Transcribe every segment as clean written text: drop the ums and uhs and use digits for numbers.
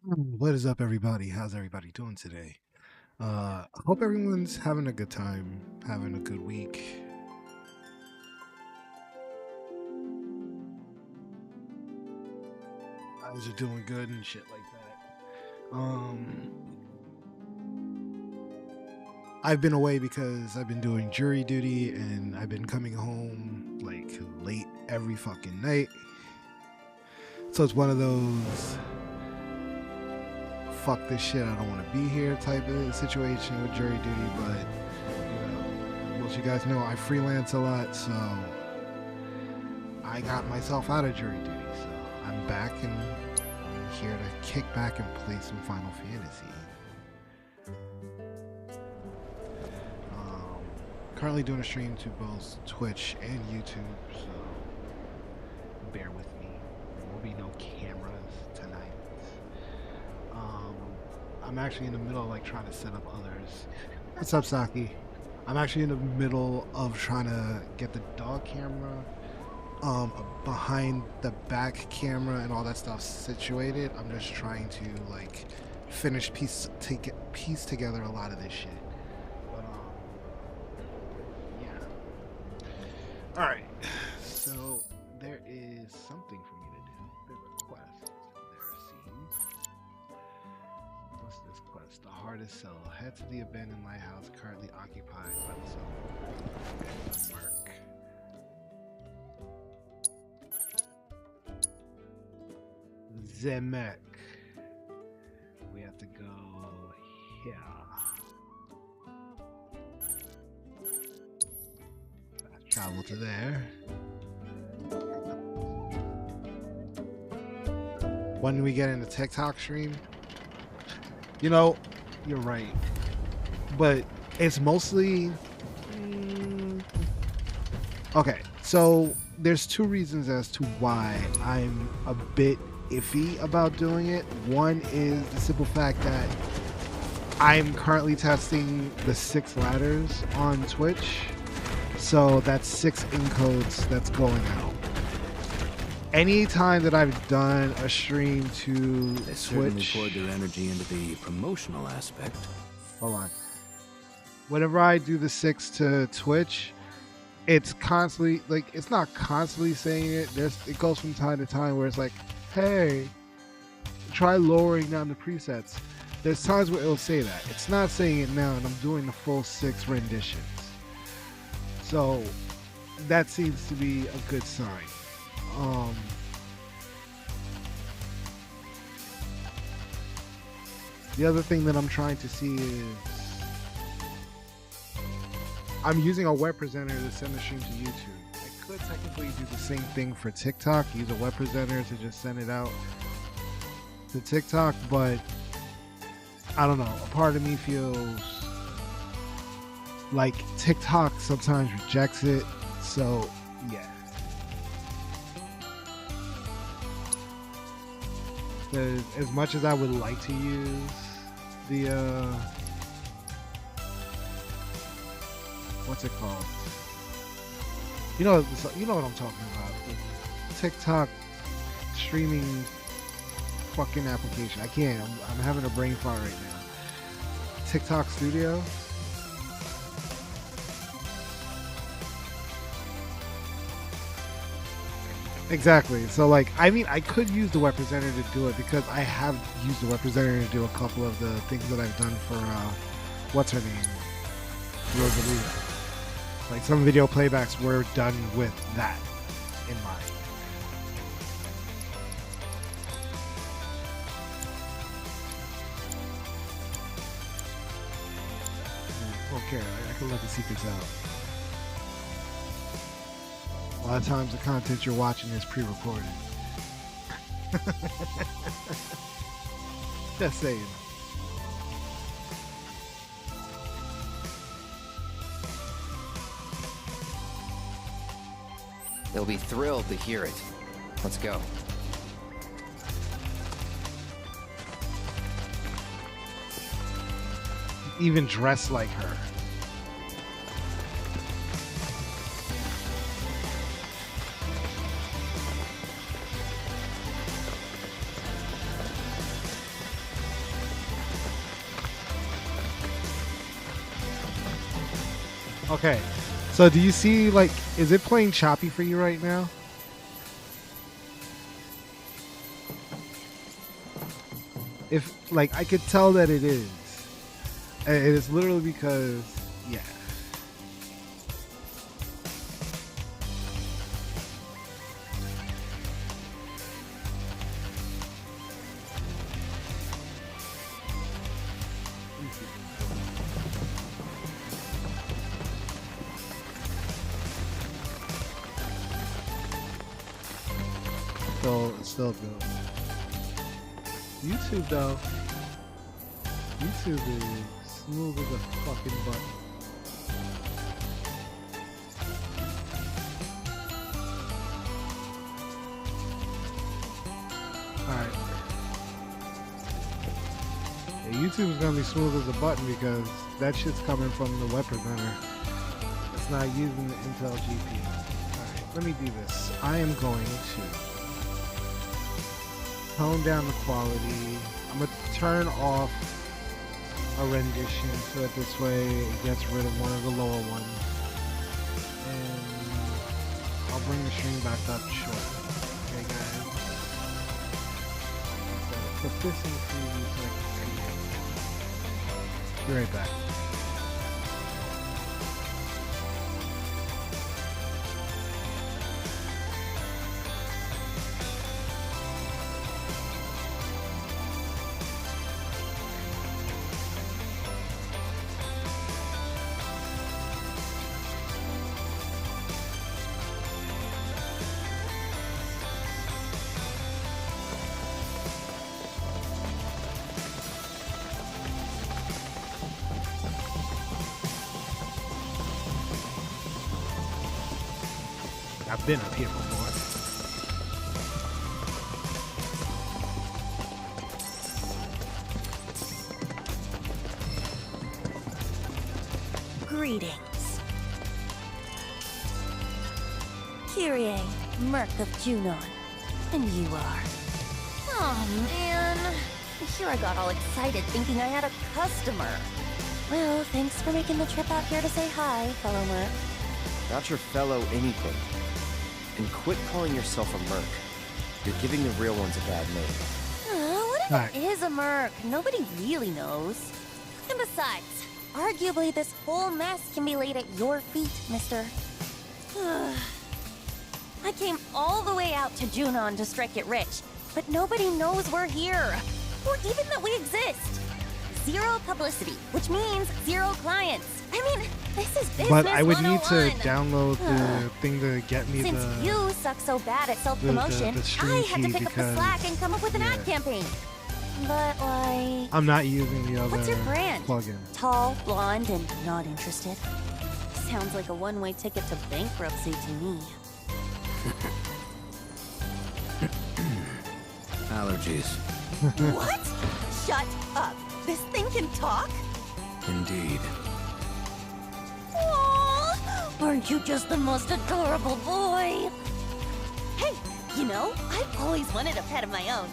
What is up, everybody? How's everybody doing today? Hope everyone's having a good time, having a good week. Guys are doing good and shit like that. I've been away because I've been doing jury duty and I've been coming home like late every fucking night. So it's one of those fuck this shit, I don't want to be here type of situation with jury duty. But most of you guys know I freelance a lot, so I got myself out of jury duty. So I'm back and I'm here to kick back and play some Final Fantasy. Currently doing a stream to both Twitch and YouTube, so bear with me. There will be no cameras tonight. I'm actually in the middle of like trying to set up others. What's up, Saki? I'm actually in the middle of trying to get the dog camera behind the back camera and all that stuff situated. I'm just trying to like finish piece together a lot of this shit. But yeah. All right. So there is something for me to do. The request. There seems. What's this quest? The hardest cell. Head to the abandoned lighthouse currently occupied by the cell. Mark. Zemek. We have to go here. Travel to there. When we get in the TikTok stream, you know, you're right. But it's mostly okay. So there's two reasons as to why I'm a bit iffy about doing it. One is the simple fact that I'm currently testing the 6 ladders on Twitch. So that's 6 encodes that's going out. Anytime that I've done a stream to They certainly Twitch, poured their energy into the promotional aspect. hold on. Whenever I do the 6 to Twitch, it's constantly like it's not constantly saying it. It goes from time to time where it's like, hey, try lowering down the presets. There's times where it'll say that. It's not saying it now, and I'm doing the full 6 renditions. So that seems to be a good sign. The other thing that I'm trying to see is I'm using a web presenter to send the stream to YouTube. I could technically do the same thing for TikTok, use a web presenter to just send it out to TikTok, but I don't know. A part of me feels like TikTok sometimes rejects it, so yeah. As much as I would like to use the what's it called? You know what I'm talking about. The TikTok streaming fucking application. I can't. I'm having a brain fart right now. TikTok Studio. Exactly. So like, I mean, I could use the web presenter to do it because I have used the web presenter to do a couple of the things that I've done for what's her name, Rosalia. Like some video playbacks were done with that in mind. Okay, I can let the secrets out. A lot of times the content you're watching is pre-recorded. Just saying. They'll be thrilled to hear it. Let's go. Even dressed like her. Okay. So do you see, like, is it playing choppy for you right now? If, like, I could tell that it is. And it's literally because, yeah. Still good. YouTube though, YouTube is smooth as a fucking button. Alright. Yeah, YouTube is gonna be smooth as a button because that shit's coming from the web presenter. It's not using the Intel GPU. Alright, let me do this. I am going to tone down the quality. I'm going to turn off a rendition so that this way it gets rid of one of the lower ones. And I'll bring the stream back up shortly. Okay, guys? So put this in the preview so I can see it. Be right back. I've been up here before. Greetings. Kyrie, Merc of Junon. And you are. Oh man. Here I got all excited thinking I had a customer. Well, thanks for making the trip out here to say hi, fellow Merc. Not your fellow anything. And quit calling yourself a merc. You're giving the real ones a bad name. What if it is a Merc? Nobody really knows. And besides, arguably this whole mess can be laid at your feet, mister. I came all the way out to Junon to strike it rich, but nobody knows we're here. Or even that we exist. Zero publicity, which means zero clients. I mean, this is business. But I would need to 101. download the thing to get me Since the... you suck so bad at self-promotion, the stream I had to key pick up the because- slack and come up with an ad campaign. But, like... I'm not using the other What's your brand? plugin. Tall, blonde, and not interested. Sounds like a one-way ticket to bankruptcy to me. Allergies. What? Shut up. This thing can talk? Indeed. Aww, aren't you just the most adorable boy? Hey, you know, I've always wanted a pet of my own.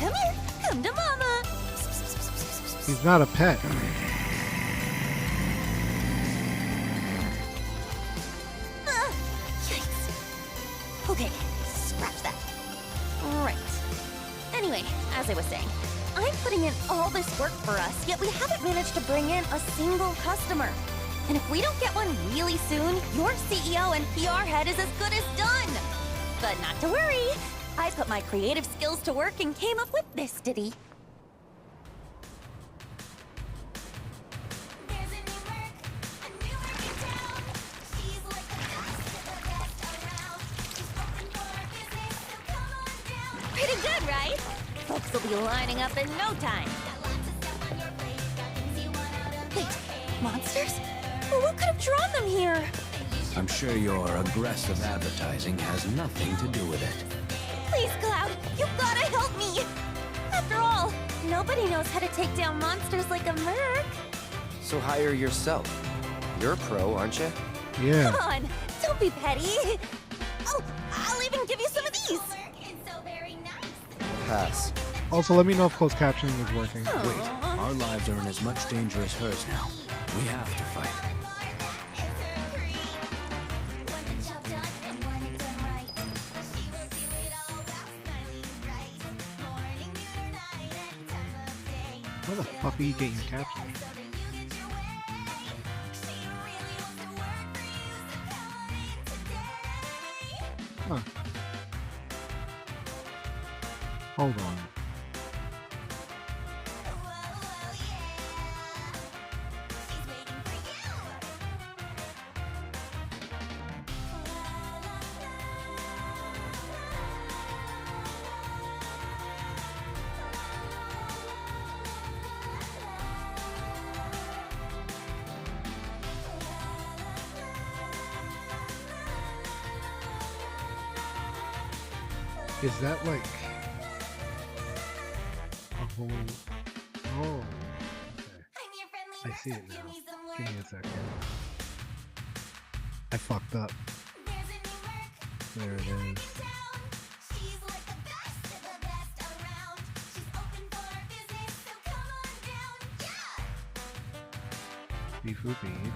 Come here, come to mama. He's not a pet. Yikes. Okay, scratch that. Right. Anyway, as I was saying, I'm putting in all this work for us, yet we haven't managed to bring in a single customer. And if we don't get one really soon, your CEO and PR head is as good as done. But not to worry. I put my creative skills to work and came up with this ditty. Pretty good, right? Folks will be lining up in no time. Wait, monsters? Well, what could have drawn them here? I'm sure your aggressive advertising has nothing to do with it. Please, Cloud, you gotta help me! After all, nobody knows how to take down monsters like a Merc. So hire yourself. You're a pro, aren't you? Yeah. Come on, don't be petty. Oh, I'll even give you some of these. Pass. Also, let me know if closed captioning is working. Wait, our lives are in as much danger as hers now. We have to fight. Where the fuck are you getting your caption? Huh. Hold on. Is that like a whole? Oh, okay. I see it now. Give me a second. I fucked up. There it is. Bifuteki.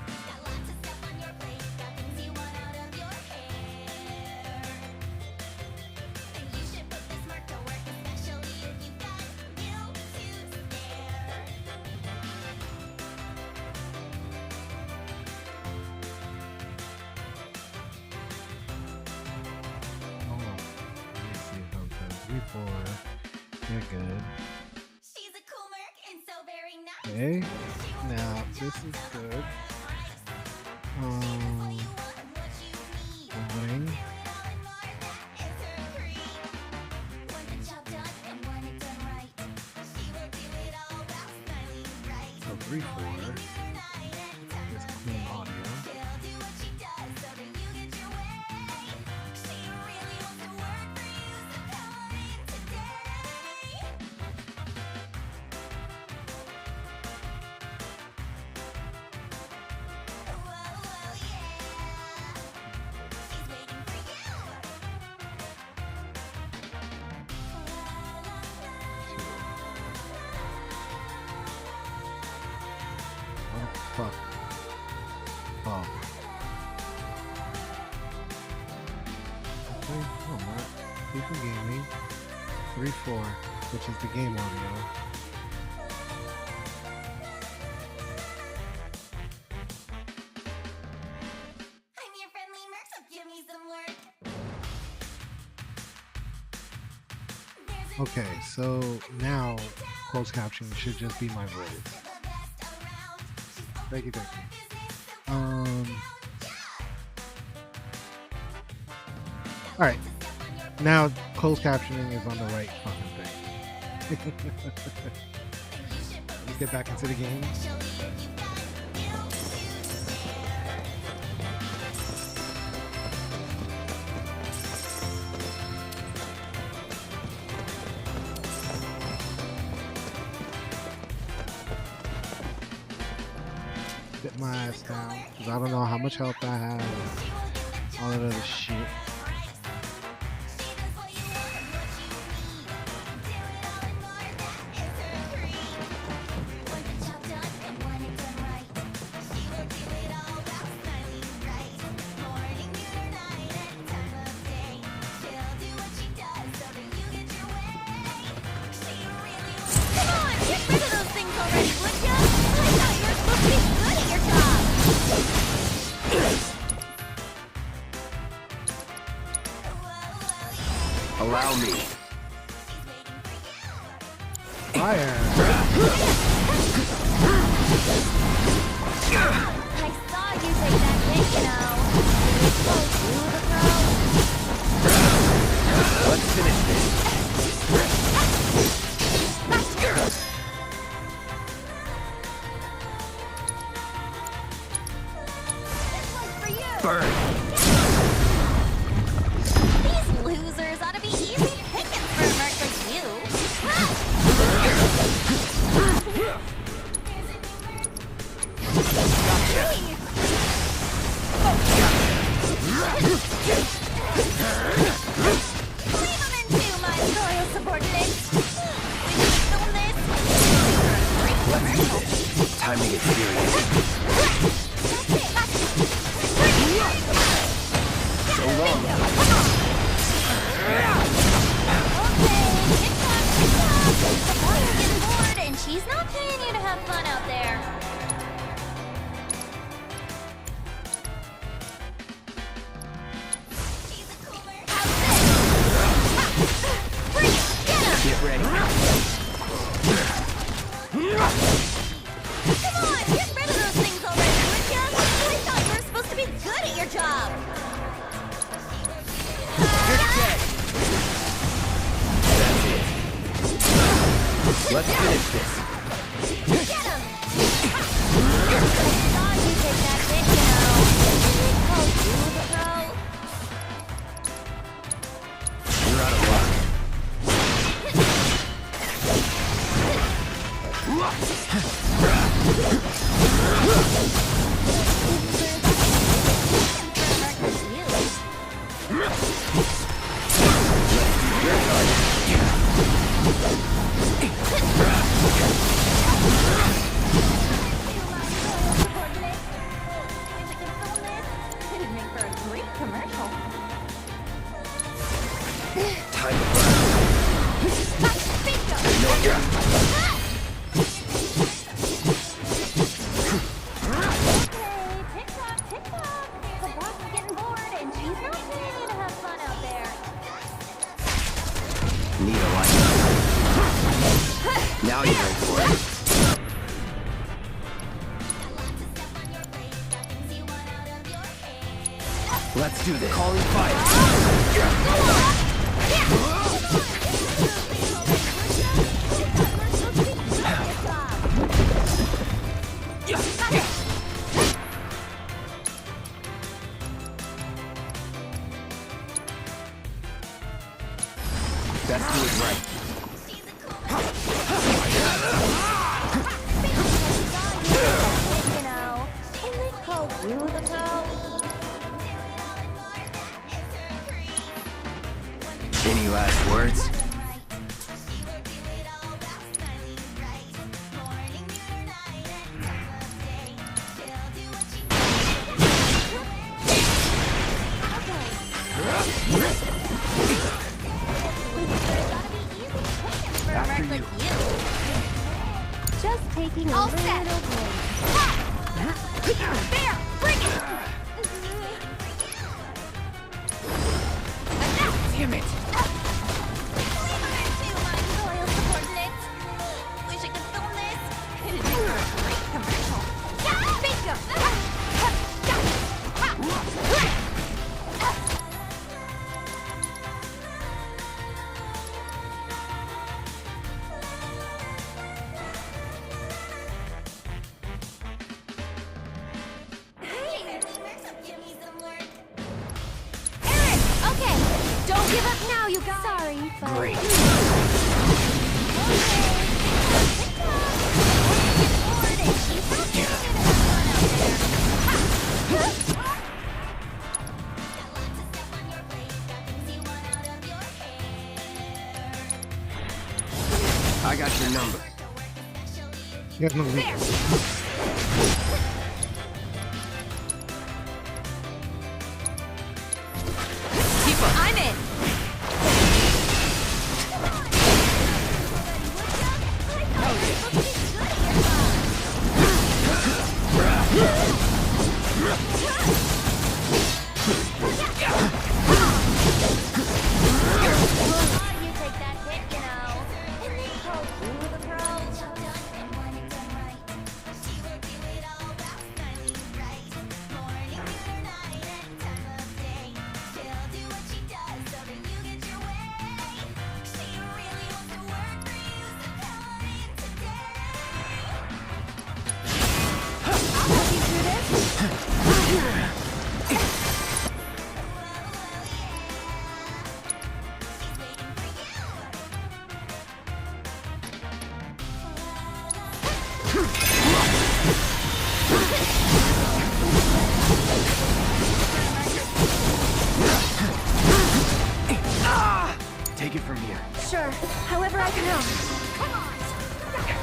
You're good. Okay. Now this is good. Ring. So 3-4 is clean audio. Fuck. Oh. Okay, alright. FIFA gaming. 3-4, which is the game audio. I'm your friendly Merc, so give me some work. Okay, so now closed captioning should just be my voice. Thank you. Alright. Now closed captioning is on the right fucking thing. Let's get back into the game. Get my ass down, because I don't know how much health I have, all that other shit. Allow me. Fire! I saw you take that hit, you know. Let's finish this. This one's for you. Burn. These losers ought to be easy pickings for a Merc like you. Leave them into my loyal subordinates. We can film this. Let's do this. Time to get serious. So long. Okay, tick-tock, tick-tock. The boys are getting bored and she she's not paying you to have fun out there. Get ready. Come on, get rid of those things already, would ya? I thought you were supposed to be good at your job. You're dead. Let's finish this. Get him! Thought you'd take that hit, you know. Didn't they call you the pro? You're out of luck. It'd make for a great commercial. Time to burn. No, you're Tick-tock, tick-tock. The boss is getting bored, and she's not paying you to have fun out there. need a light. Now you're ready for it. Let's do this. Calling fire. Let's do it right. You know, and they call you the pro. Any last words? After you. Just taking a little break. There, bring it! Damn it! Loyal subordinates. Wish I could film this. It'd make for a great commercial. Bingo! Okay, don't give up now, you guys. Sorry, but... Great. I got your number. You have no lead. I'm in. You take that hit, you know. And they call you the pro. Take it from here. Sure, however I can help. Come on!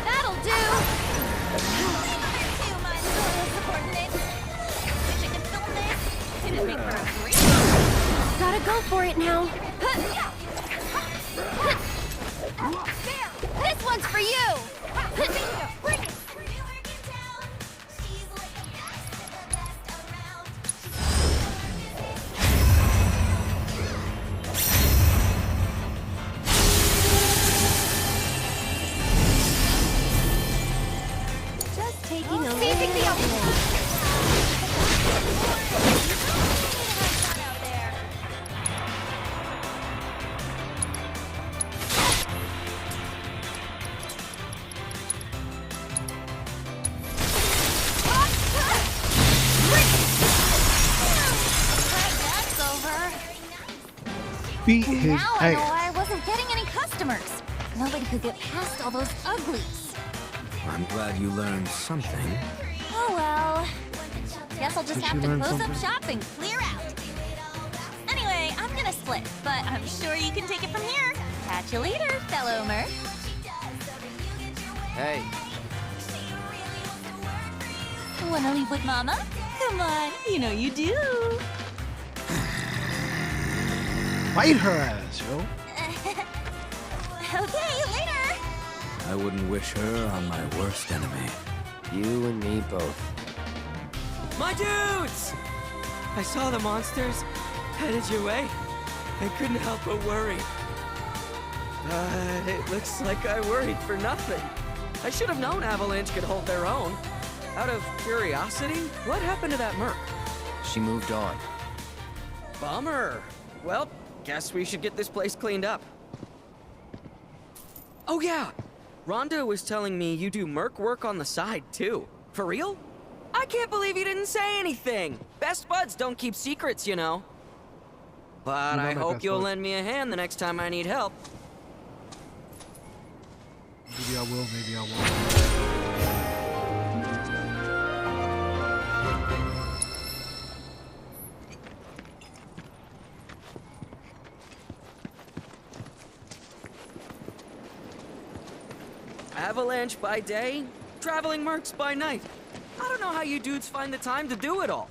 That'll do! Gotta go for it now. This one's for you! Just taking a little. Beat his Now I know ass. why I wasn't getting any customers. Nobody could get past all those uglies. I'm glad you learned something. Oh well. Guess I'll just Did have you to learn close up something? shop and clear out. Anyway, I'm gonna split, but I'm sure you can take it from here. Catch you later, fellow merc. Hey, Wanna leave with Mama? Come on, you know you do. Fight her ass, yo. Okay, later. I wouldn't wish her on my worst enemy. you and me both. My dudes! I saw the monsters headed your way. I couldn't help but worry. It looks like I worried for nothing. I should have known Avalanche could hold their own. Out of curiosity, what happened to that merc? She moved on. Bummer. Well, guess we should get this place cleaned up. Oh yeah, Rhonda was telling me you do merc work on the side too. For real? I can't believe you didn't say anything. Best buds don't keep secrets, you know. But You know I my hope best you'll bud. lend me a hand the next time I need help. Maybe I will, maybe I won't. Avalanche by day, traveling mercs by night. I don't know how you dudes find the time to do it all.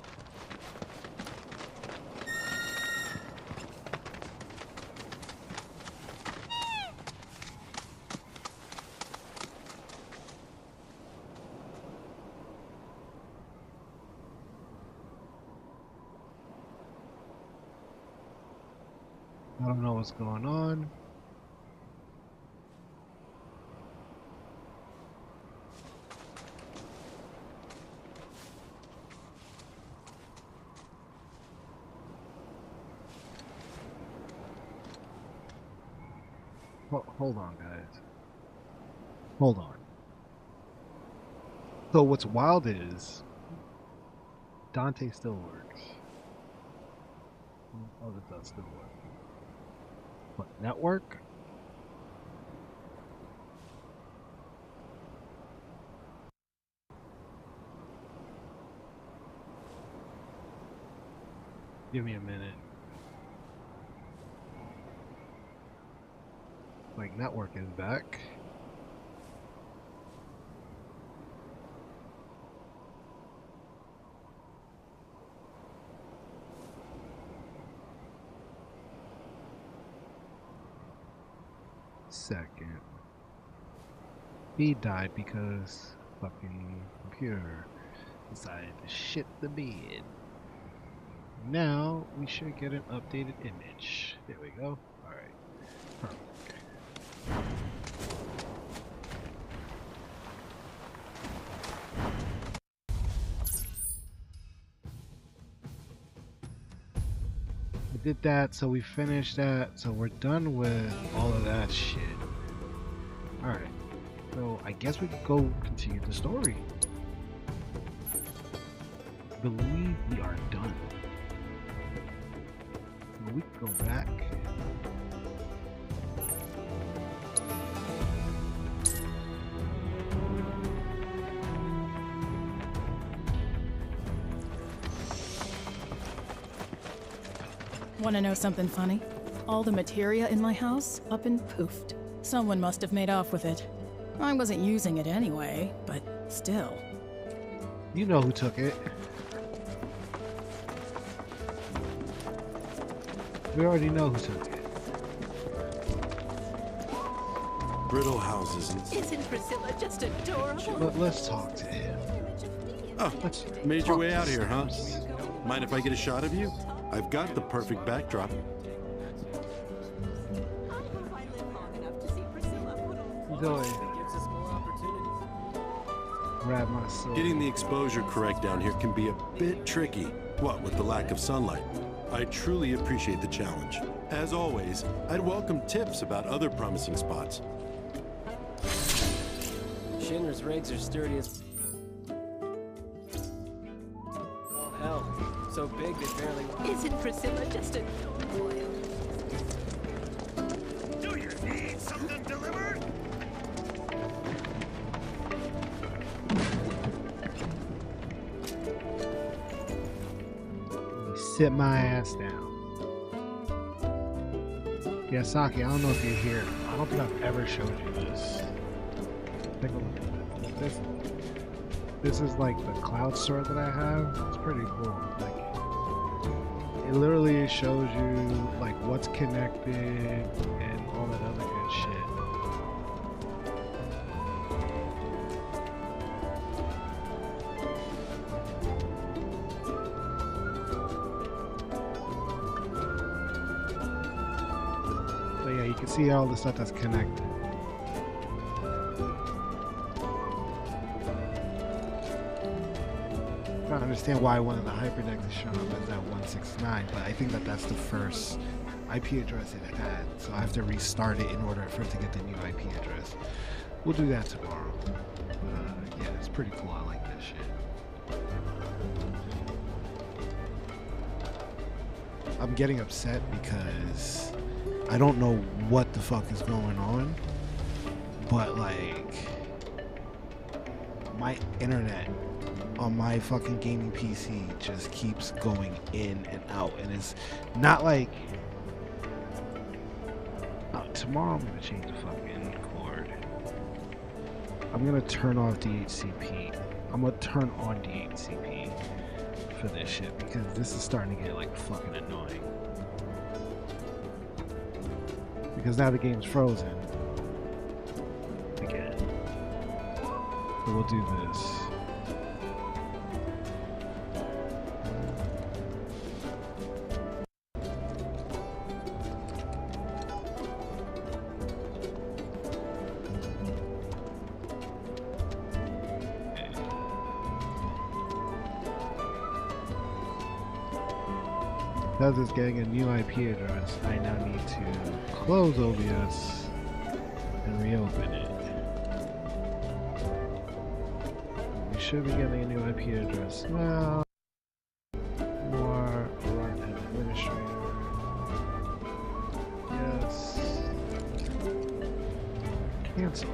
I don't know what's going on. Hold on, guys. Hold on. So what's wild is Dante still works. Oh, it does still work. But network? Give me a minute. Like, network is back. Second. B died because fucking computer decided to shit the bed. Now we should get an updated image. There we go. Alright. Perfect. I did that, so we finished that, so we're done with all of that shit. Alright. So I guess we could go continue the story. I believe we are done. So we can go back. Want to know something funny? All the materia in my house up and poofed. Someone must have made off with it. I wasn't using it anyway, but still. You know who took it. We already know who took it. brittle houses and... Isn't Priscilla just adorable? Let's talk to him. Oh, Let's made your talk way to out here, huh? Cersei. Mind if I get a shot of you? I've got the perfect backdrop. I hope I live long enough to see Priscilla put on. Zoe, Gives us more opportunities. grab my sword. Getting the exposure correct down here can be a bit tricky. What with the lack of sunlight? I truly appreciate the challenge. As always, I'd welcome tips about other promising spots. Shinra's rigs are sturdy as... Oh, hell. So big they barely... Isn't Priscilla just adorable? Do you need something delivered? Sit my ass down. Yeah, Saki, I don't know if you're here. I don't think I've ever showed you this. Take a look at this. This is like the cloud sword that I have. It's pretty cool. Like, it literally shows you like what's connected and all that other good shit. So yeah, you can see all the stuff that's connected. I don't understand why one of the hyperdecks is showing up as that 169, but I think that that's the first IP address it had, so I have to restart it in order for it to get the new IP address. We'll do that tomorrow. Yeah, it's pretty cool. I like that shit. I'm getting upset because I don't know what the fuck is going on, but like my internet on my fucking gaming PC just keeps going in and out, and it's not like tomorrow I'm gonna change the fucking cord. I'm gonna turn off DHCP. I'm gonna turn on DHCP for this shit because this is starting to get like fucking annoying. Because now the game's frozen again. So we'll do this. Because it's getting a new IP address, I now need to close OBS and reopen it. We should be getting a new IP address now. More run administrator. Yes. Cancel.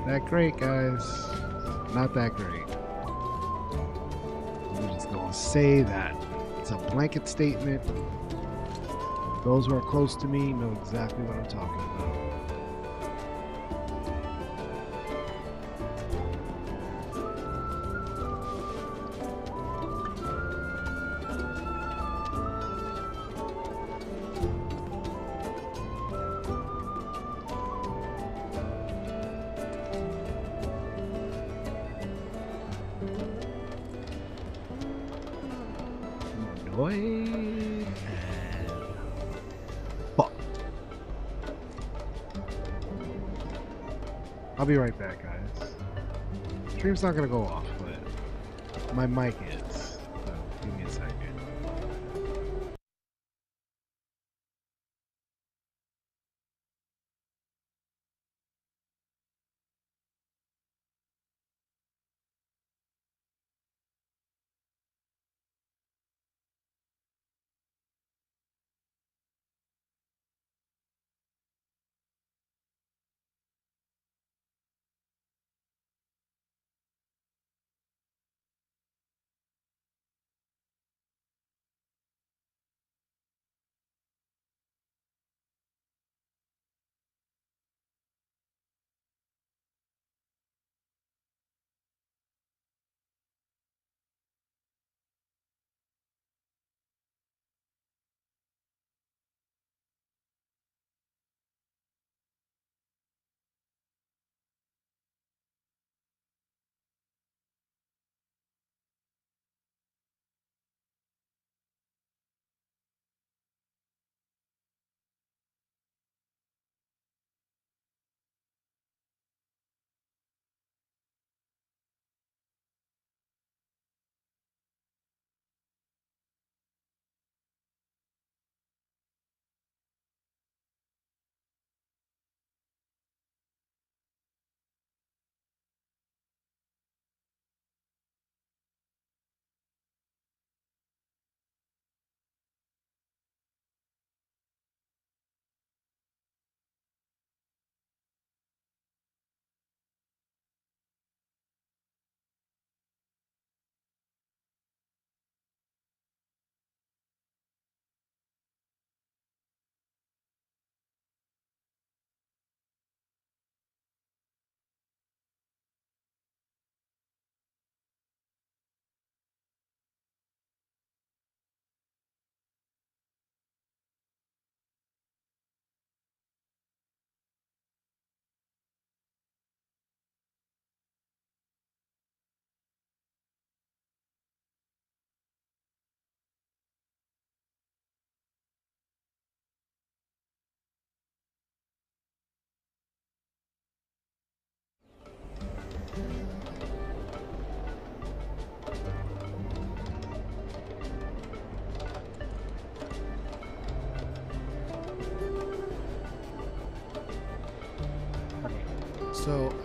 That great, guys. Not that great. I'm just gonna say that. It's a blanket statement. Those who are close to me know exactly what I'm talking about. Annoyed and fuck. I'll be right back, guys. Stream's not gonna go off, but my mic is. So give me a second.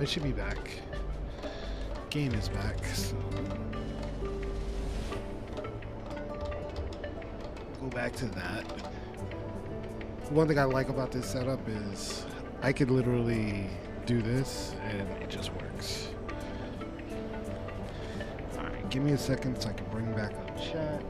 It should be back. Game is back. So. Go back to that. One thing I like about this setup is I could literally do this and it just works. Alright, give me a second so I can bring back up chat.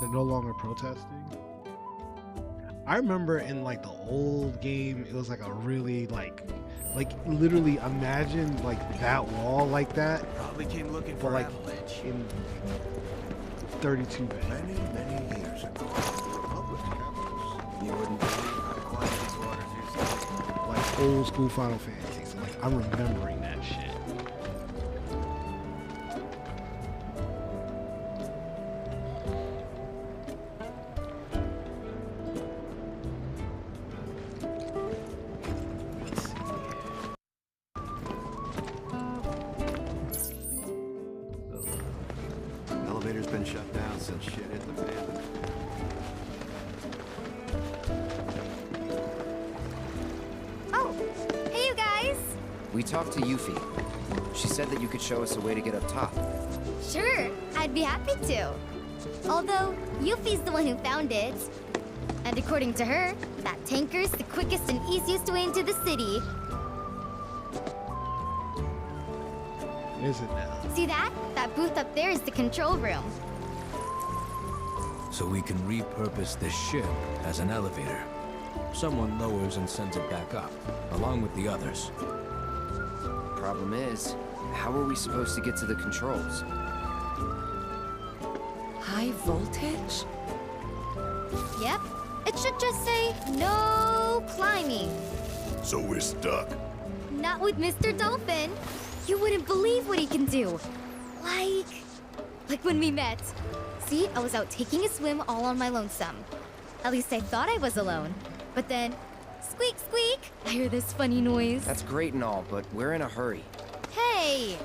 They're no longer protesting. I remember in like the old game, it was like a really like literally imagine like that wall like that, Probably came looking but for like Avalanche. in 32-bit. Many years ago, the Republic capitals. You wouldn't believe how quiet these waters used to be. Like old school Final Fantasy. So like I'm remembering that shit. Elevator's been shut down since shit hit the fan. Oh, hey you guys! We talked to Yuffie. She said that you could show us a way to get up top. Sure, I'd be happy to. Although, Yuffie's the one who found it. And according to her, that tanker's the quickest and easiest way into the city. Is it now? See that? That booth up there is the control room. So we can repurpose this ship as an elevator. Someone lowers and sends it back up, along with the others. Problem is, how are we supposed to get to the controls? High voltage? Yep, it should just say, no climbing. So we're stuck. Not with Mr. Dolphin. You wouldn't believe what he can do. Like when we met. See, I was out taking a swim all on my lonesome. At least I thought I was alone. But then, squeak, squeak, I hear this funny noise. That's great and all, but we're in a hurry. Hey!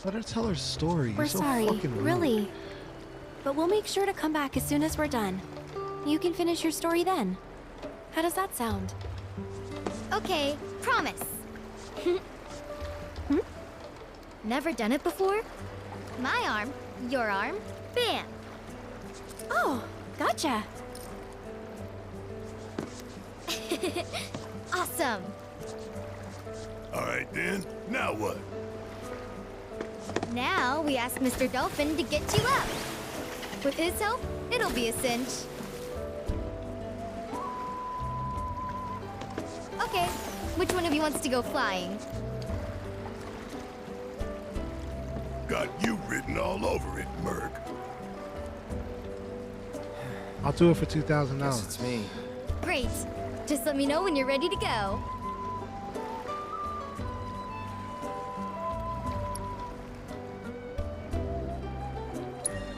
Let her tell her story. We're You're so sorry, fucking rude. really. But we'll make sure to come back as soon as we're done. You can finish your story then. How does that sound? Okay, promise. Never done it before? My arm, your arm, bam! Oh, gotcha. Awesome! All right then. Now what? Now we ask Mr. Dolphin to get you up. With his help, it'll be a cinch. Okay, which one of you wants to go flying? Got you written all over it, Merc. I'll do it for $2,000. Guess it's me. Great. Just let me know when you're ready to go.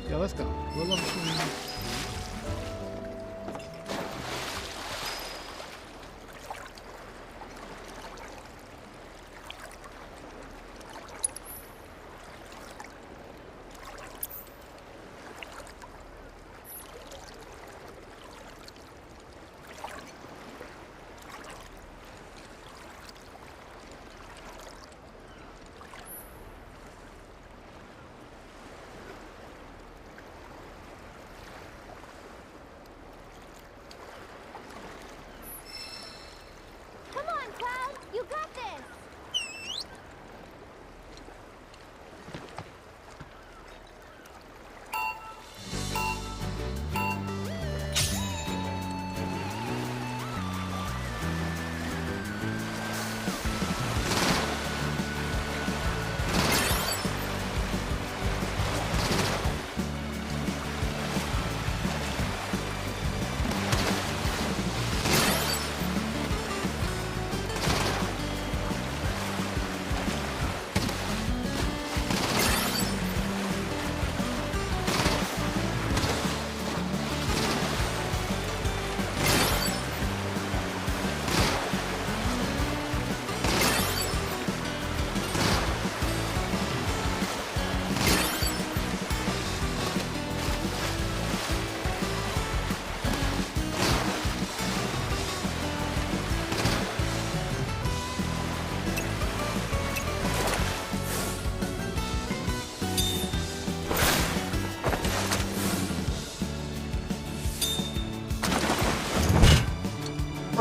Yo, let's go. We're level 20.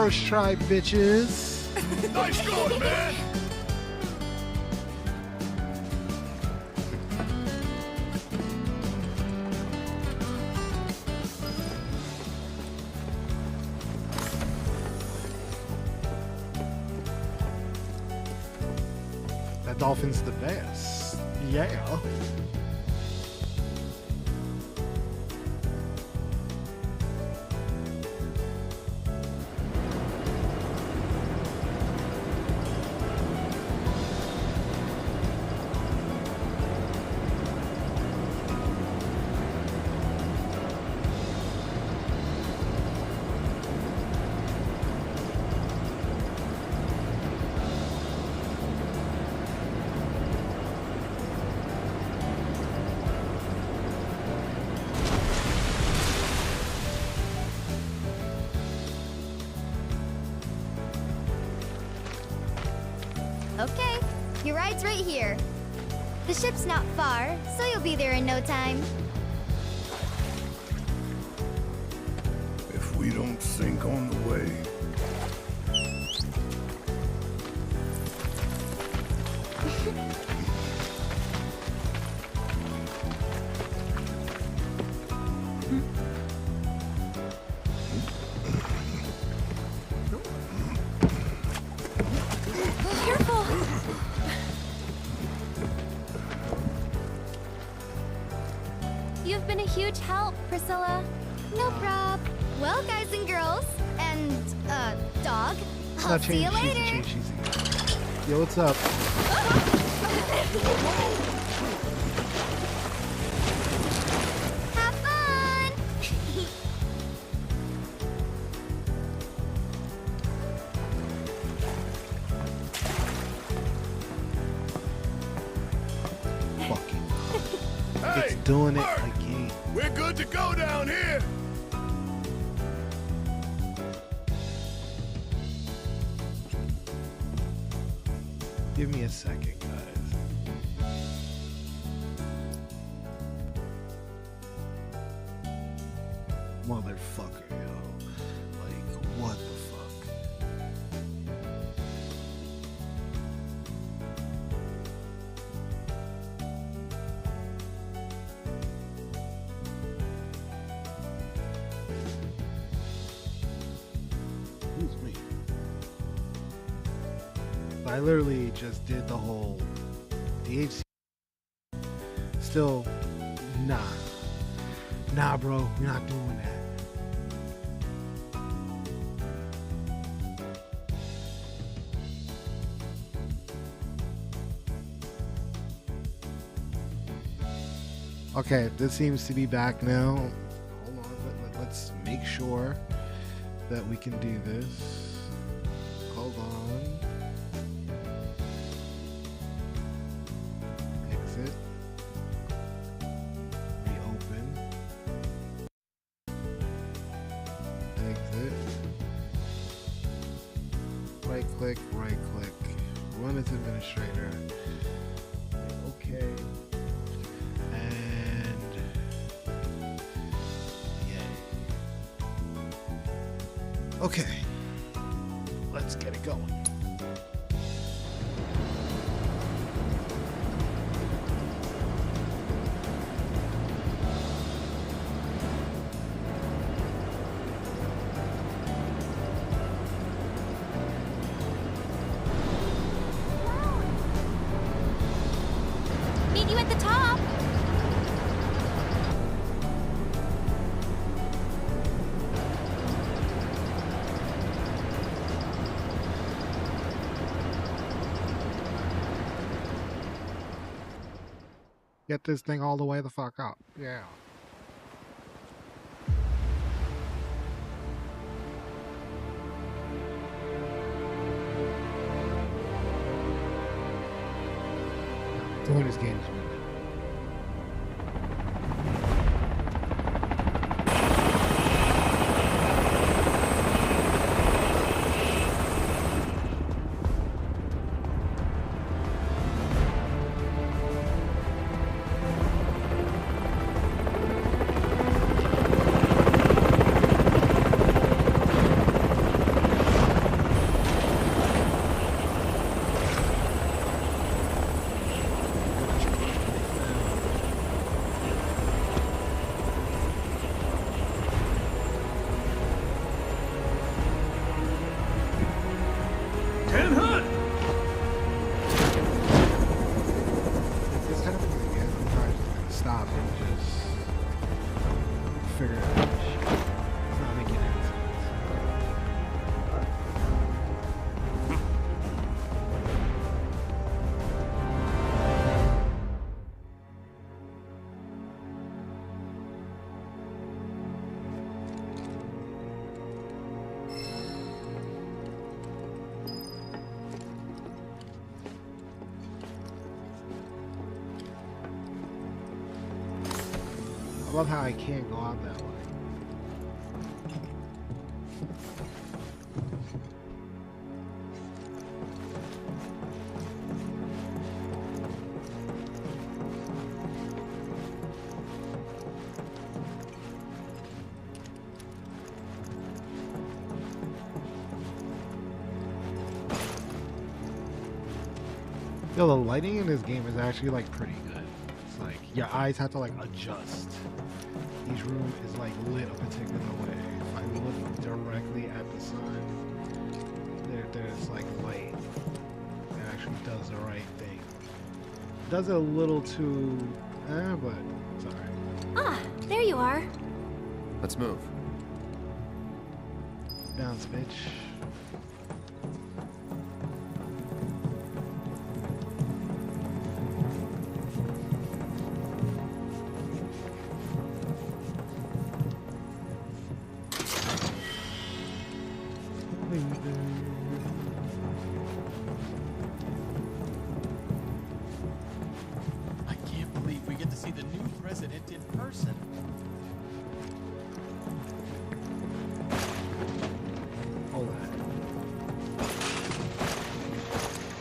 First try, bitches. Nice going, man! That dolphin's the best. Yeah. Okay, your ride's right here. The ship's not far, so you'll be there in no time. If we don't sink on the way, Careful! You've been a huge help, Priscilla. No prob. Well, guys and girls, and, dog, I'll Not see you change sheets, later. change sheets. Yo, what's up? Have fun! Fucking. hey, It's doing it Mark, again. we're good to go down here. Give me a second, guys. Motherfucker, yo. Like, what the fuck? Excuse me. I literally just did the whole DHC. Still, nah. Nah, bro, we're not doing that. Okay, this seems to be back now. Hold on, let's make sure that we can do this. Hold on. Exit. Reopen. Exit. Right click, right click. Run as administrator. Okay. And yay. Okay. Let's get it going. Meet you at the top. Get this thing all the way the fuck up. Yeah. Doing this game. I love how I can't go out that way. Yo, the lighting in this game is actually like pretty good. It's like your eyes have to like adjust. Each room is like lit a particular way. If I look directly at the sun, there's like light. It actually does the right thing. Does it a little too, but it's alright. Ah, there you are. Let's move. Bounce, bitch. I can't believe we get to see the new president in person. Hold on.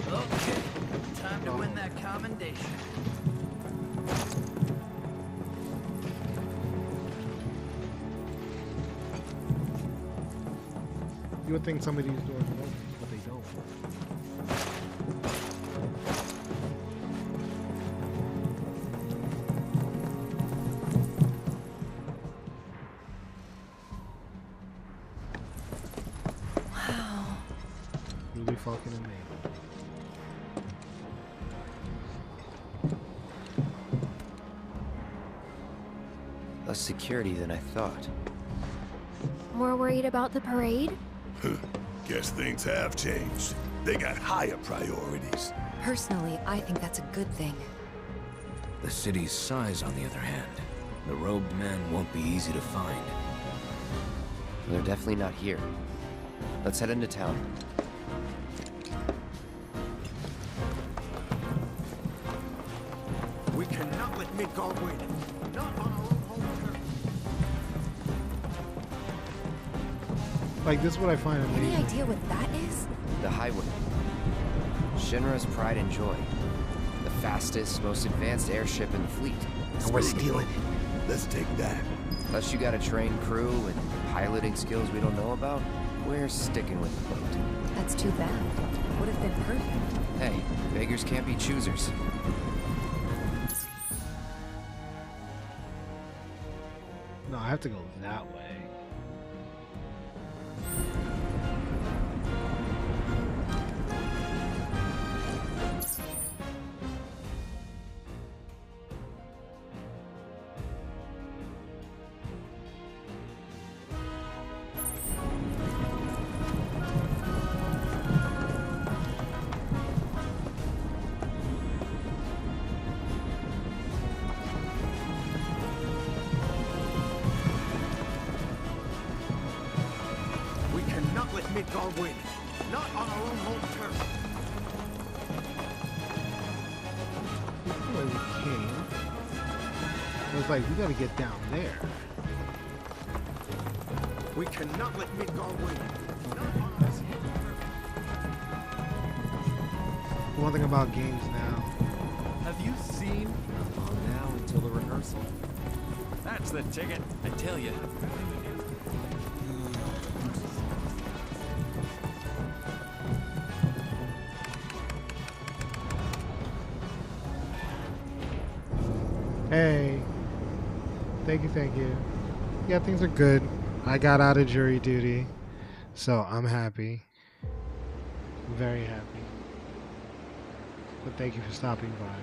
Okay, time to win that commendation. You would think some of these doors won't, but they don't. Wow. Really fucking amazing. Less security than I thought. More worried about the parade? Guess things have changed. They got higher priorities. Personally, I think that's a good thing. The city's size, on the other hand. The robed men won't be easy to find. They're definitely not here. Let's head into town. We cannot let Midgard win. Not on our own home turf. Like, this is what I find Any amazing. idea what that is? The highway. Shinra's pride and joy. The fastest, most advanced airship in the fleet. And we're stealing it. Let's take that. Unless you got a trained crew and piloting skills we don't know about, we're sticking with the boat. That's too bad. Would have been perfect. Hey, beggars can't be choosers. No, I have to go that way. We cannot let Midgard win. Not on our own home turf. Where we came. It was like, we gotta get down there. We cannot let Midgard win. Not on our own The one thing about games now. Have you seen? From now until the rehearsal. That's the ticket. I tell you. Hey. Thank you, thank you. Yeah, things are good. I got out of jury duty, so I'm happy. I'm very happy. But thank you for stopping by.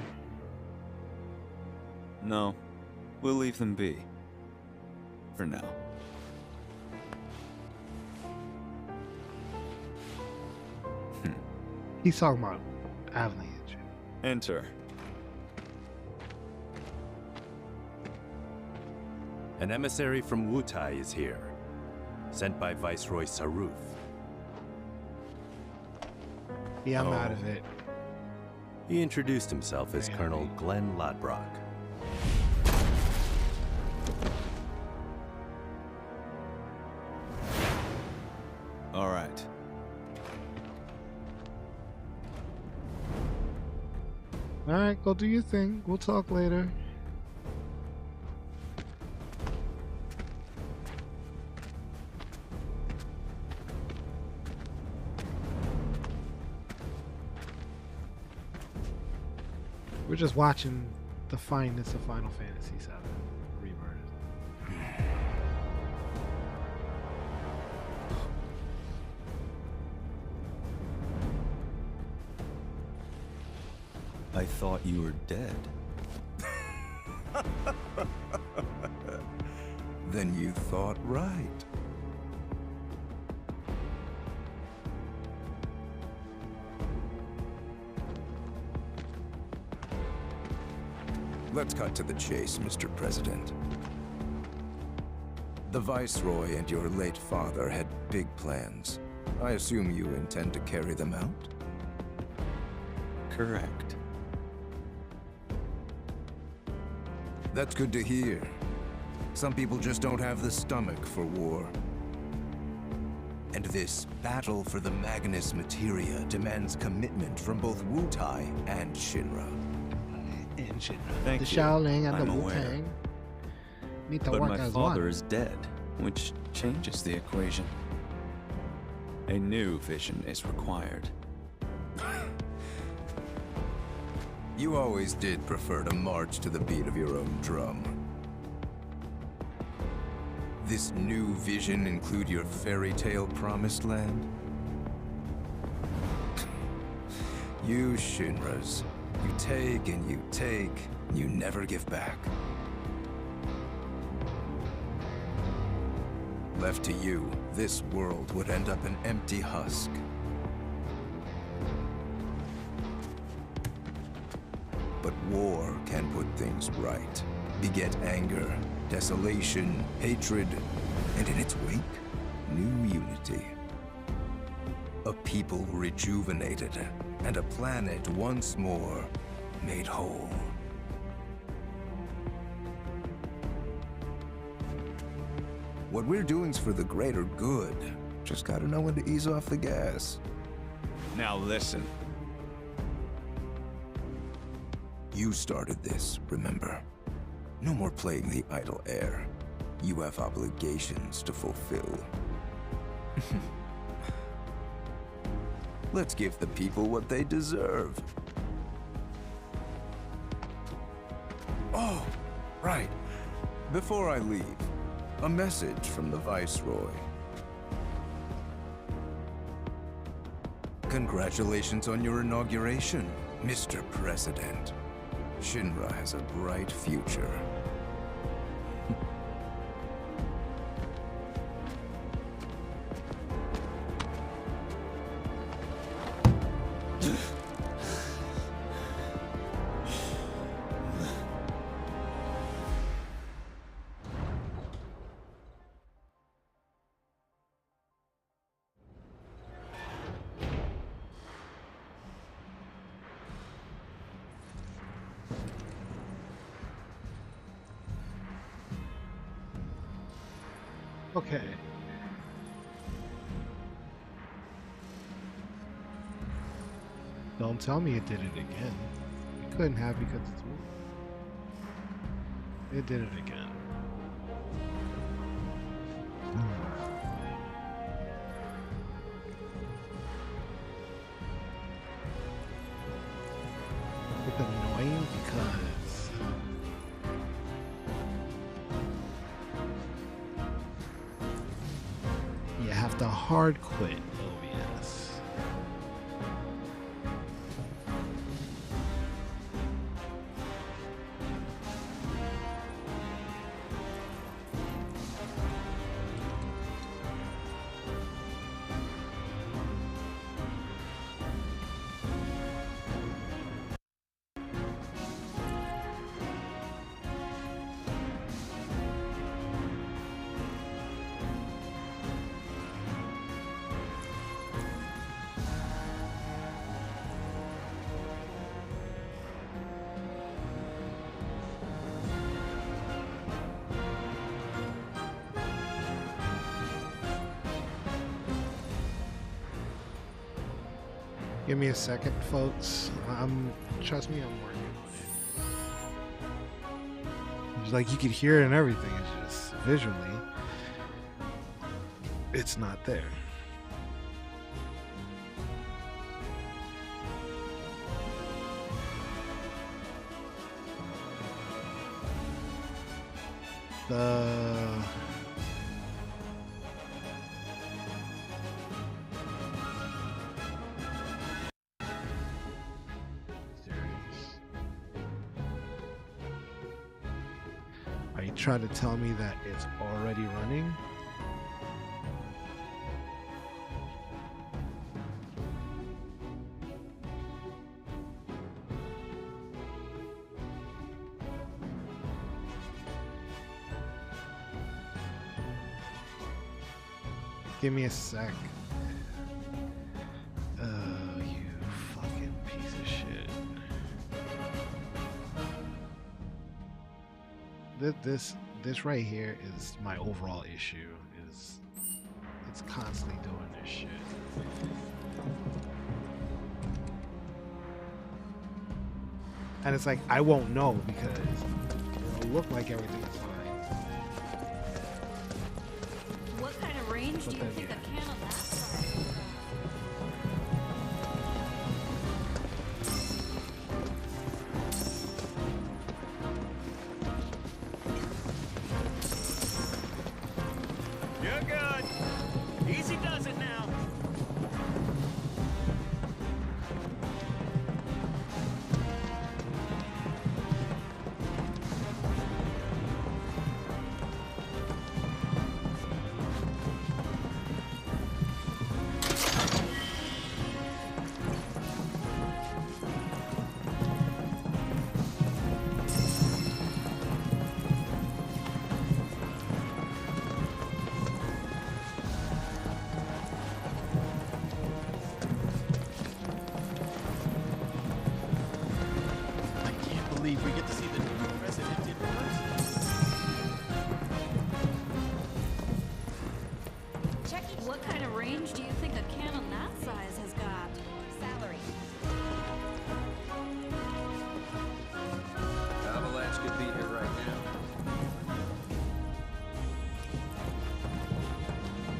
No, we'll leave them be. For now. He's talking about Avalanche. Enter. An emissary from Wutai is here, sent by Viceroy Saruth. Yeah, I'm out of it. He introduced himself as Colonel Glenn Lodbrok. All right. All right, go do your thing. We'll talk later. We're just watching the fineness of Final Fantasy VII Rebirth. I thought you were dead. Then you thought right. Let's cut to the chase, Mr. President. The Viceroy and your late father had big plans. I assume you intend to carry them out? Correct. That's good to hear. Some people just don't have the stomach for war. And this battle for the Magnus Materia demands commitment from both Wutai and Shinra. And Shinra. Thank the you. Shaolin and I'm the aware. Wu-Tang need to But work my as father one. is dead, which changes the equation. A new vision is required. You always did prefer to march to the beat of your own drum. This new vision include your fairy tale promised land? You Shinras, you take and you never give back. Left to you, this world would end up an empty husk. But war can put things right. Beget anger, desolation, hatred, and in its wake, new unity. A people rejuvenated, and a planet once more made whole. What we're doing's for the greater good. Just gotta know when to ease off the gas. Now listen. You started this, remember? No more playing the idle heir. You have obligations to fulfill. Let's give the people what they deserve. Oh, right. Before I leave, a message from the Viceroy. Congratulations on your inauguration, Mr. President. Shinra has a bright future. Okay. Don't tell me it did it again. It couldn't have because it's Wu. It did it again. It's annoying because you have to hard quit OBS. Give me a second, folks. Trust me, I'm working on it. It's like you could hear it and everything. It's just visually, it's not there. Are you trying to tell me that it's already running? Give me a sec. Oh, you fucking piece of shit. This right here is my overall issue. Is it's constantly doing this shit. And it's like I won't know because it'll look like everything's fine. What kind of range do you think a can of that size? You're good. Easy does it now. We get to see the new president in person. Check it. What kind of range do you think a cannon that size has got? Salary. Avalanche could be here right now.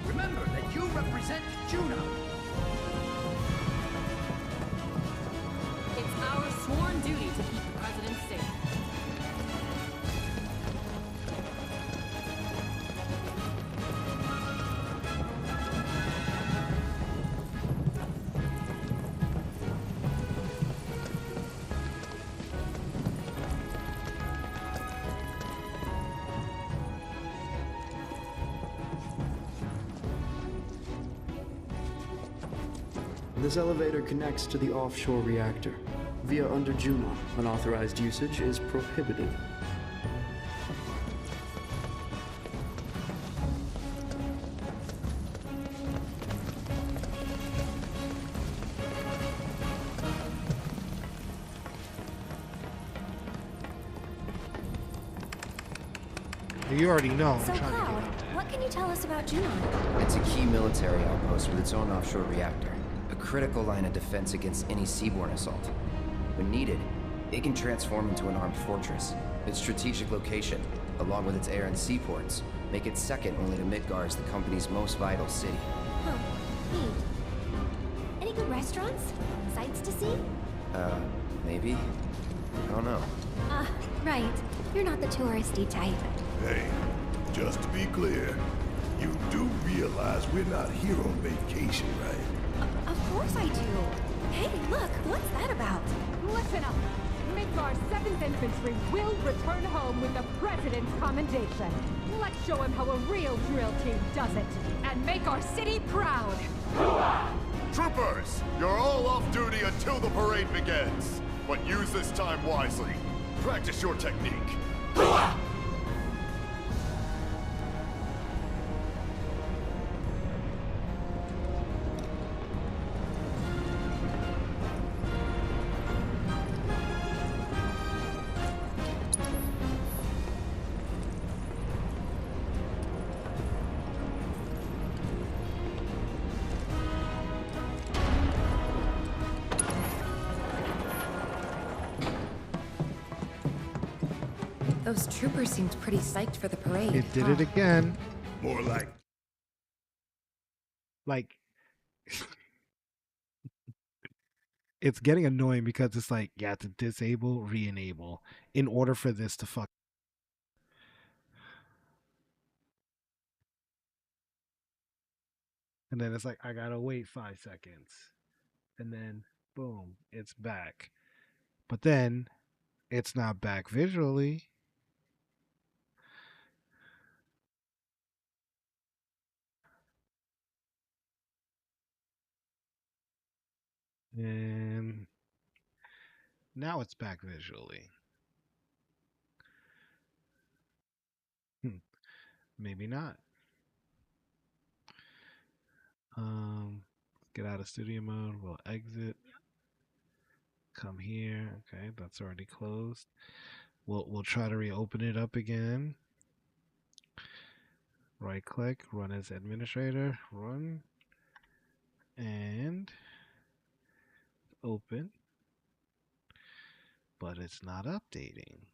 Remember that you represent Juno. It's our sworn duty to keep the president safe. This elevator connects to the offshore reactor. Via under Junon, unauthorized usage is prohibited. You already know. So, Cloud, what can you tell us about Junon? It's a key military outpost with its own offshore reactor. A critical line of defense against any seaborne assault. When needed, it can transform into an armed fortress. Its strategic location, along with its air and seaports, make it second only to Midgar as the company's most vital city. Huh. Neat. Any good restaurants? Sights to see? Maybe? I don't know. Right. You're not the touristy type. Hey, just to be clear, you do realize we're not here on vacation, right? Of course I do. Hey, look, what's that about? Listen up. Midgar's 7th Infantry will return home with the President's commendation. Let's show him how a real drill team does it, and make our city proud. Troopers, you're all off duty until the parade begins. But use this time wisely. Practice your technique. Those troopers seemed pretty psyched for the parade. It did it again. More like it's getting annoying because it's like you have to disable, re-enable in order for this to fuck. And then it's like I gotta wait 5 seconds, and then boom, it's back. But then it's not back visually. And now it's back visually. Maybe not. Get out of studio mode. We'll exit. Come here. Okay, that's already closed. We'll try to reopen it up again. Right click, run as administrator, run, and open. But it's not updating.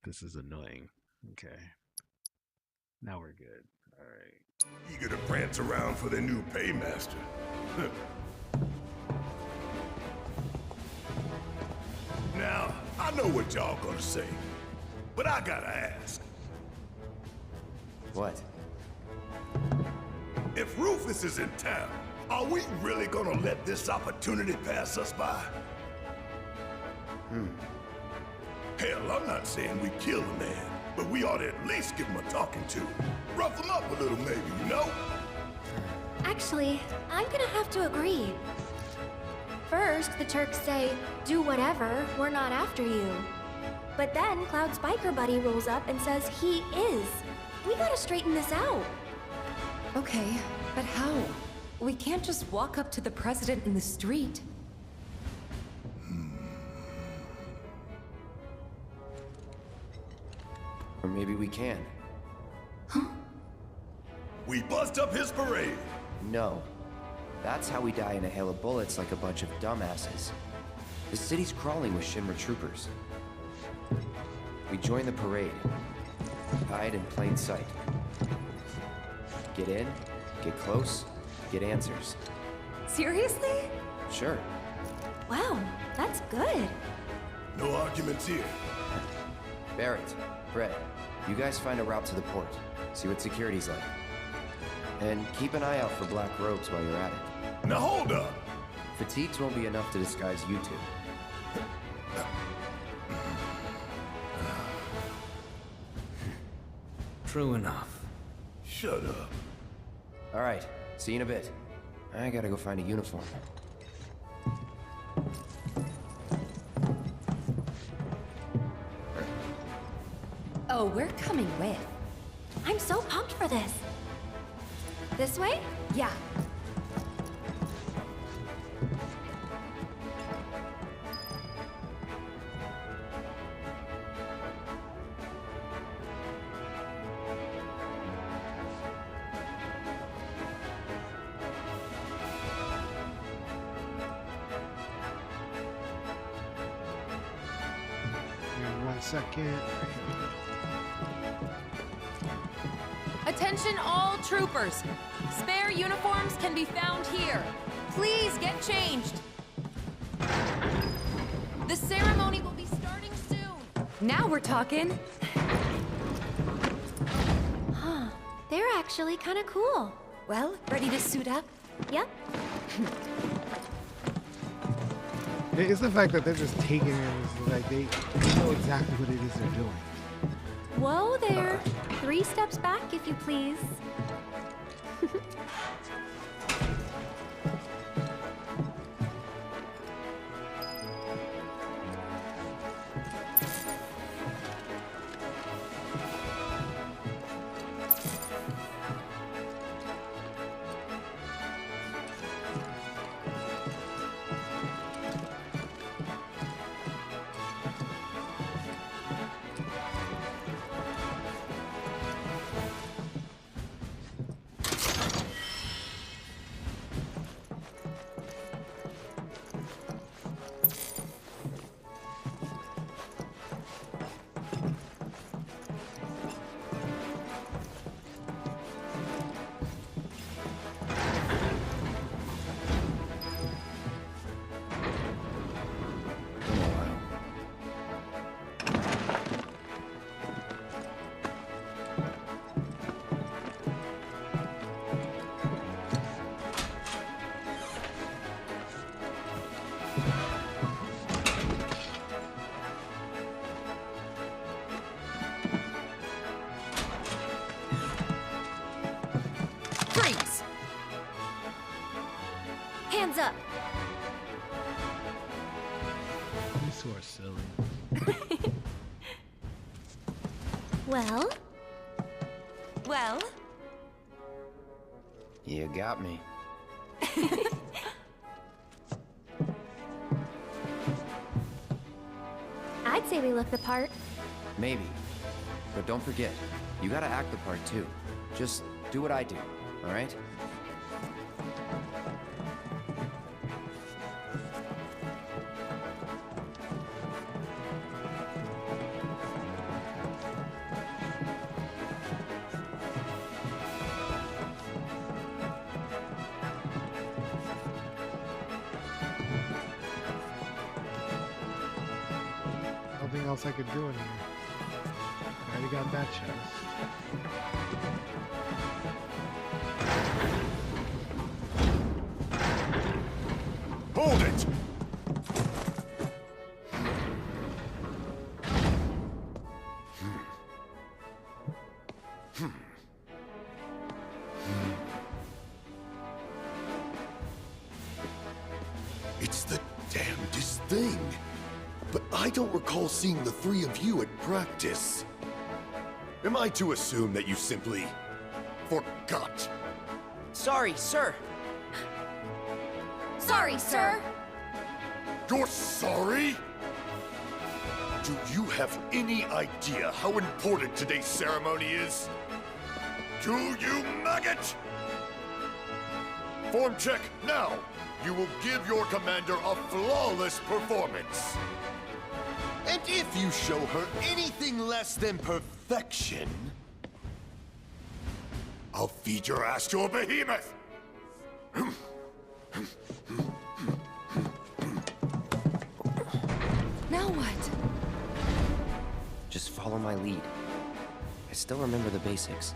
This is annoying. Okay. Now we're good. All right. eager to prance around for their new paymaster. Now, I know what y'all gonna say, but I gotta ask. What? If Rufus is in town, are we really gonna let this opportunity pass us by? Hell, I'm not saying we kill the man, but we ought to at least give him a talking to. Rough him up a little maybe, you know? Actually, I'm gonna have to agree. First, the Turks say, do whatever, we're not after you. But then Cloud's biker buddy rolls up and says he is. We gotta straighten this out. Okay, but how? We can't just walk up to the president in the street. Or maybe we can. We bust up his parade. No. That's how we die in a hail of bullets like a bunch of dumbasses. The city's crawling with Shinra troopers. We join the parade. Hide in plain sight. Get in, get close, get answers. Seriously? Sure. Wow, that's good. No arguments here. Barrett, Brett, you guys find a route to the port. See what security's like. And keep an eye out for black robes while you're at it. Now hold up! Fatigues won't be enough to disguise you two. True enough. Shut up. Alright, see you in a bit. I gotta go find a uniform. Oh, we're coming with. I'm so pumped for this. This way? Yeah. In 1 second. Attention all troopers. Spare uniforms can be found here. Please get changed. The ceremony will be starting soon. Now we're talking. Huh. They're actually kind of cool. Well, ready to suit up? Yep. It's the fact that they're just taking it, like they know exactly what it is they're doing. Whoa there. 3 steps back, if you please. silly. Well? Well? You got me. I'd say we look the part. Maybe. But don't forget, you gotta act the part too. Just do what I do, alright? Nothing else I could do in here. I already got that chest. Hold it! It's the damnedest thing. But I don't recall seeing the three of you at practice. Am I to assume that you simply forgot? Sorry, sir. Sorry, sir. You're sorry? Do you have any idea how important today's ceremony is? Do you, maggot? Form check now. You will give your commander a flawless performance. And if you show her anything less than perfection, I'll feed your ass to a behemoth! Now what? Just follow my lead. I still remember the basics.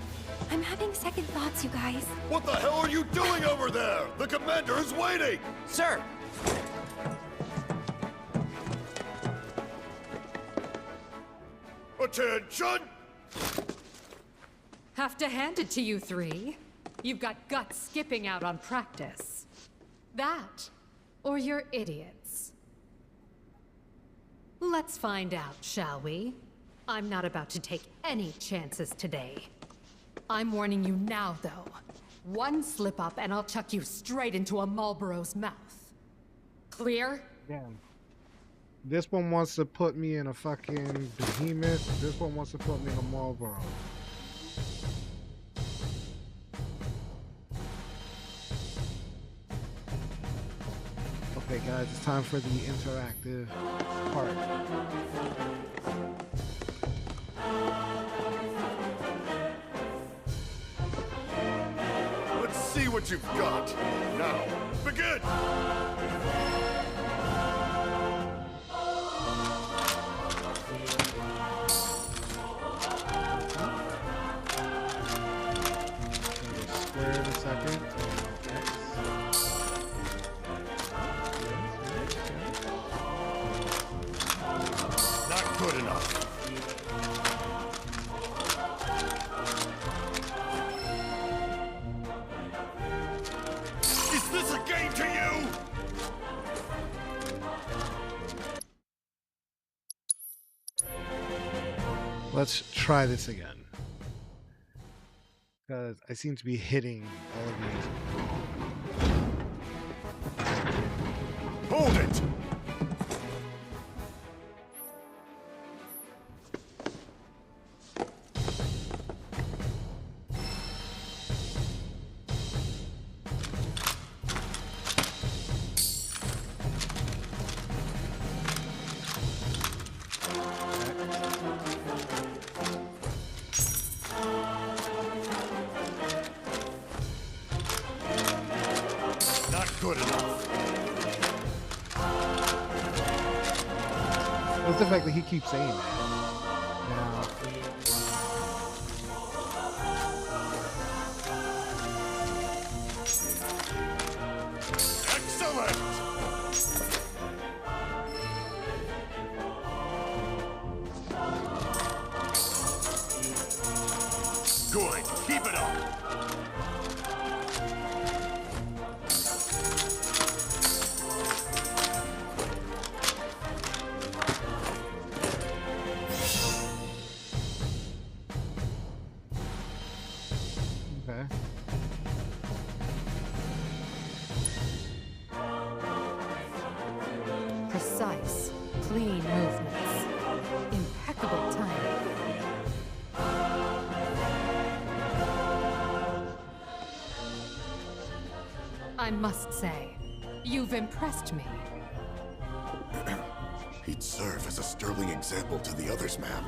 I'm having second thoughts, you guys. What the hell are you doing over there? The commander is waiting! Sir! Attention! Have to hand it to you three. You've got guts skipping out on practice. That, or you're idiots. Let's find out, shall we? I'm not about to take any chances today. I'm warning you now, though. One slip up and I'll chuck you straight into a Marlboro's mouth. Clear? Damn. This one wants to put me in a fucking behemoth. This one wants to put me in a Marlboro. Okay, guys, it's time for the interactive part. Let's see what you've got. Now, begin! Square in a second. Not good enough. Is this a game to you? Let's try this again. Because I seem to be hitting all of these. Hold it! Good enough. What's the fact that he keeps saying that? Now, excellent. Good. Keep it up. must say, you've impressed me. He'd serve as a sterling example to the others, ma'am.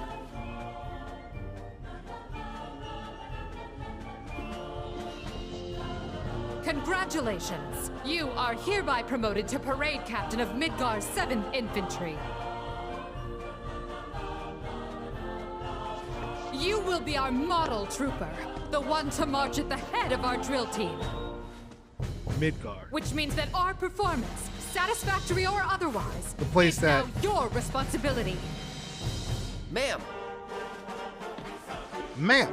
Congratulations! You are hereby promoted to Parade Captain of Midgar's 7th Infantry. You will be our model trooper, the one to march at the head of our drill team. Midgar. Which means that our performance, satisfactory or otherwise, The place is that now your responsibility. Ma'am! Ma'am!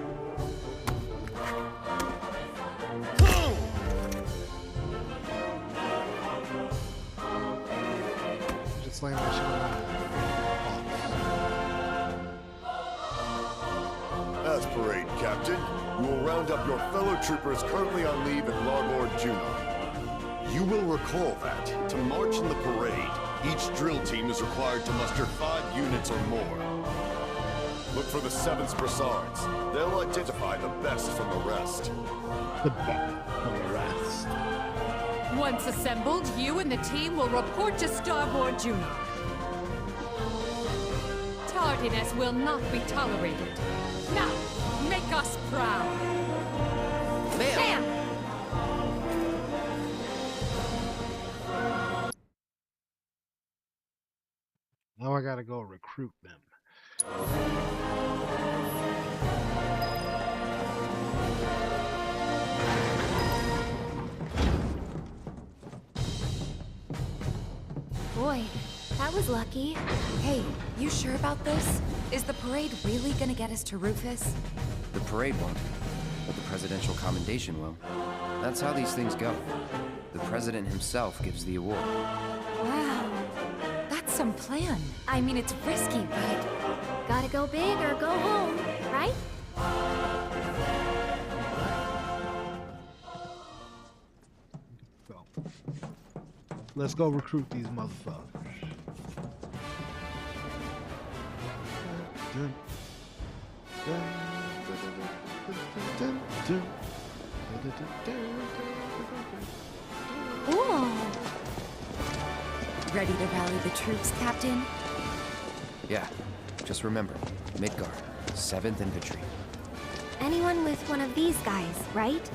Just slam that shit around. As parade captain, you will round up your fellow troopers currently on leave at Larboard Juno. You will recall that, to march in the parade, each drill team is required to muster 5 units or more. Look for the 7th Brassards. They'll identify the best from the rest. The best from the rest. Once assembled, you and the team will report to Starboard Juno. Tardiness will not be tolerated. Now, make us proud. Ma'am! Now I gotta go recruit them. Boy, that was lucky. Hey, you sure about this? Is the parade really gonna get us to Rufus? The parade won't, but the presidential commendation will. That's how these things go. The president himself gives the award. Wow, that's some plan. I mean, it's risky, but... Gotta go big or go home, right? So, let's go recruit these motherfuckers. Dun, dun, dun, dun, dun. Ooh. Ready to rally the troops, Captain? Yeah, just remember, Midgar, 7th Infantry. Anyone with one of these guys, right?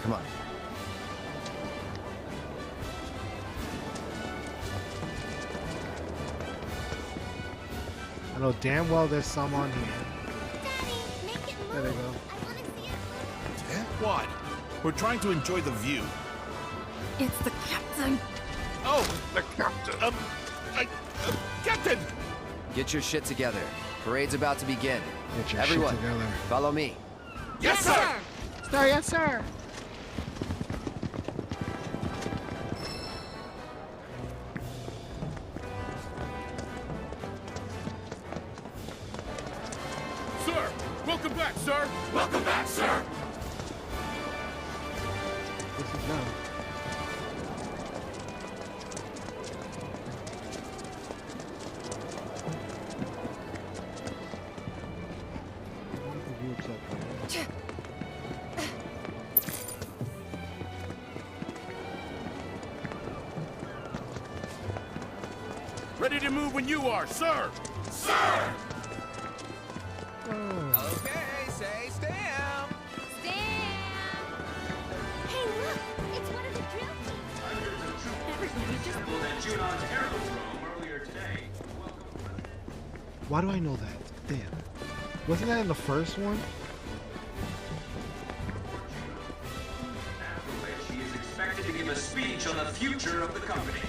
Come on. I know damn well there's some on here. There they go. What? We're trying to enjoy the view. It's the captain. Oh, the captain. Captain! Get your shit together. Parade's about to begin. Get your Everyone, shit together. follow me. Yes, sir! Sir, yes, sir. Sir! Welcome back, sir! Welcome back, sir! This is them. Ready to move when you are, sir! Sir! Okay, say stamp! Hey, look! It's one of the drill teams! Everybody just... Why do I know that? Damn. Wasn't that in the first one? After which he is expected to give a speech on the future of the company.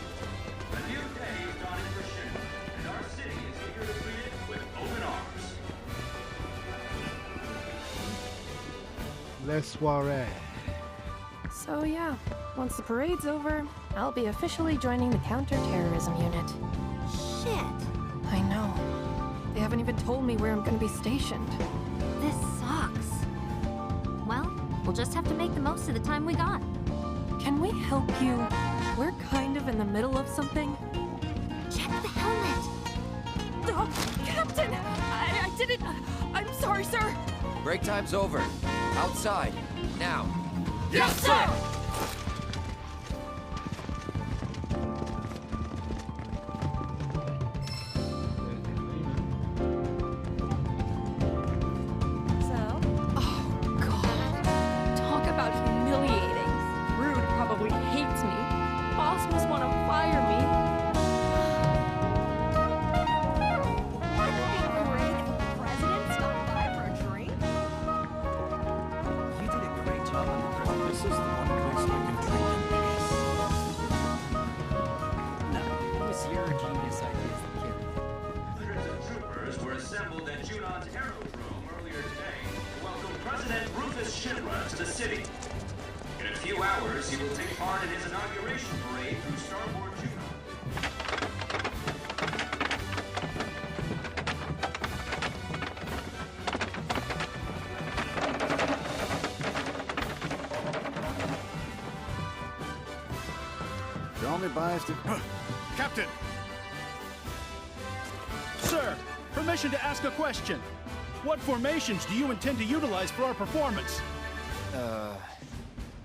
A new day is dawning for Shin, and our city is eager to greet it with open arms. Les soirées. So yeah, once the parade's over, I'll be officially joining the counter-terrorism unit. Shit. I know. They haven't even told me where I'm gonna be stationed. This sucks. Well, we'll just have to make the most of the time we got. Can we help you? We're kind of in the middle of something. Check the helmet! Oh, Captain! I didn't... I'm sorry, sir! Break time's over. Outside. Now. Yes, sir! Oh, God. Talk about humiliating. Rude probably hates me. Boss must want to fire me. Wouldn't it be great if the president stopped by for a drink? You did a great job on the girl. This is the one place I can drink in peace. No, it was your genius ideas that killed me. Hundreds of troopers were assembled at Junon's aerodrome earlier today to welcome President Rufus Shinra to the city. In a few hours, he will take part in his inauguration parade through Starboard Junon. You're only biased to... Captain! Sir, permission to ask a question. What formations do you intend to utilize for our performance?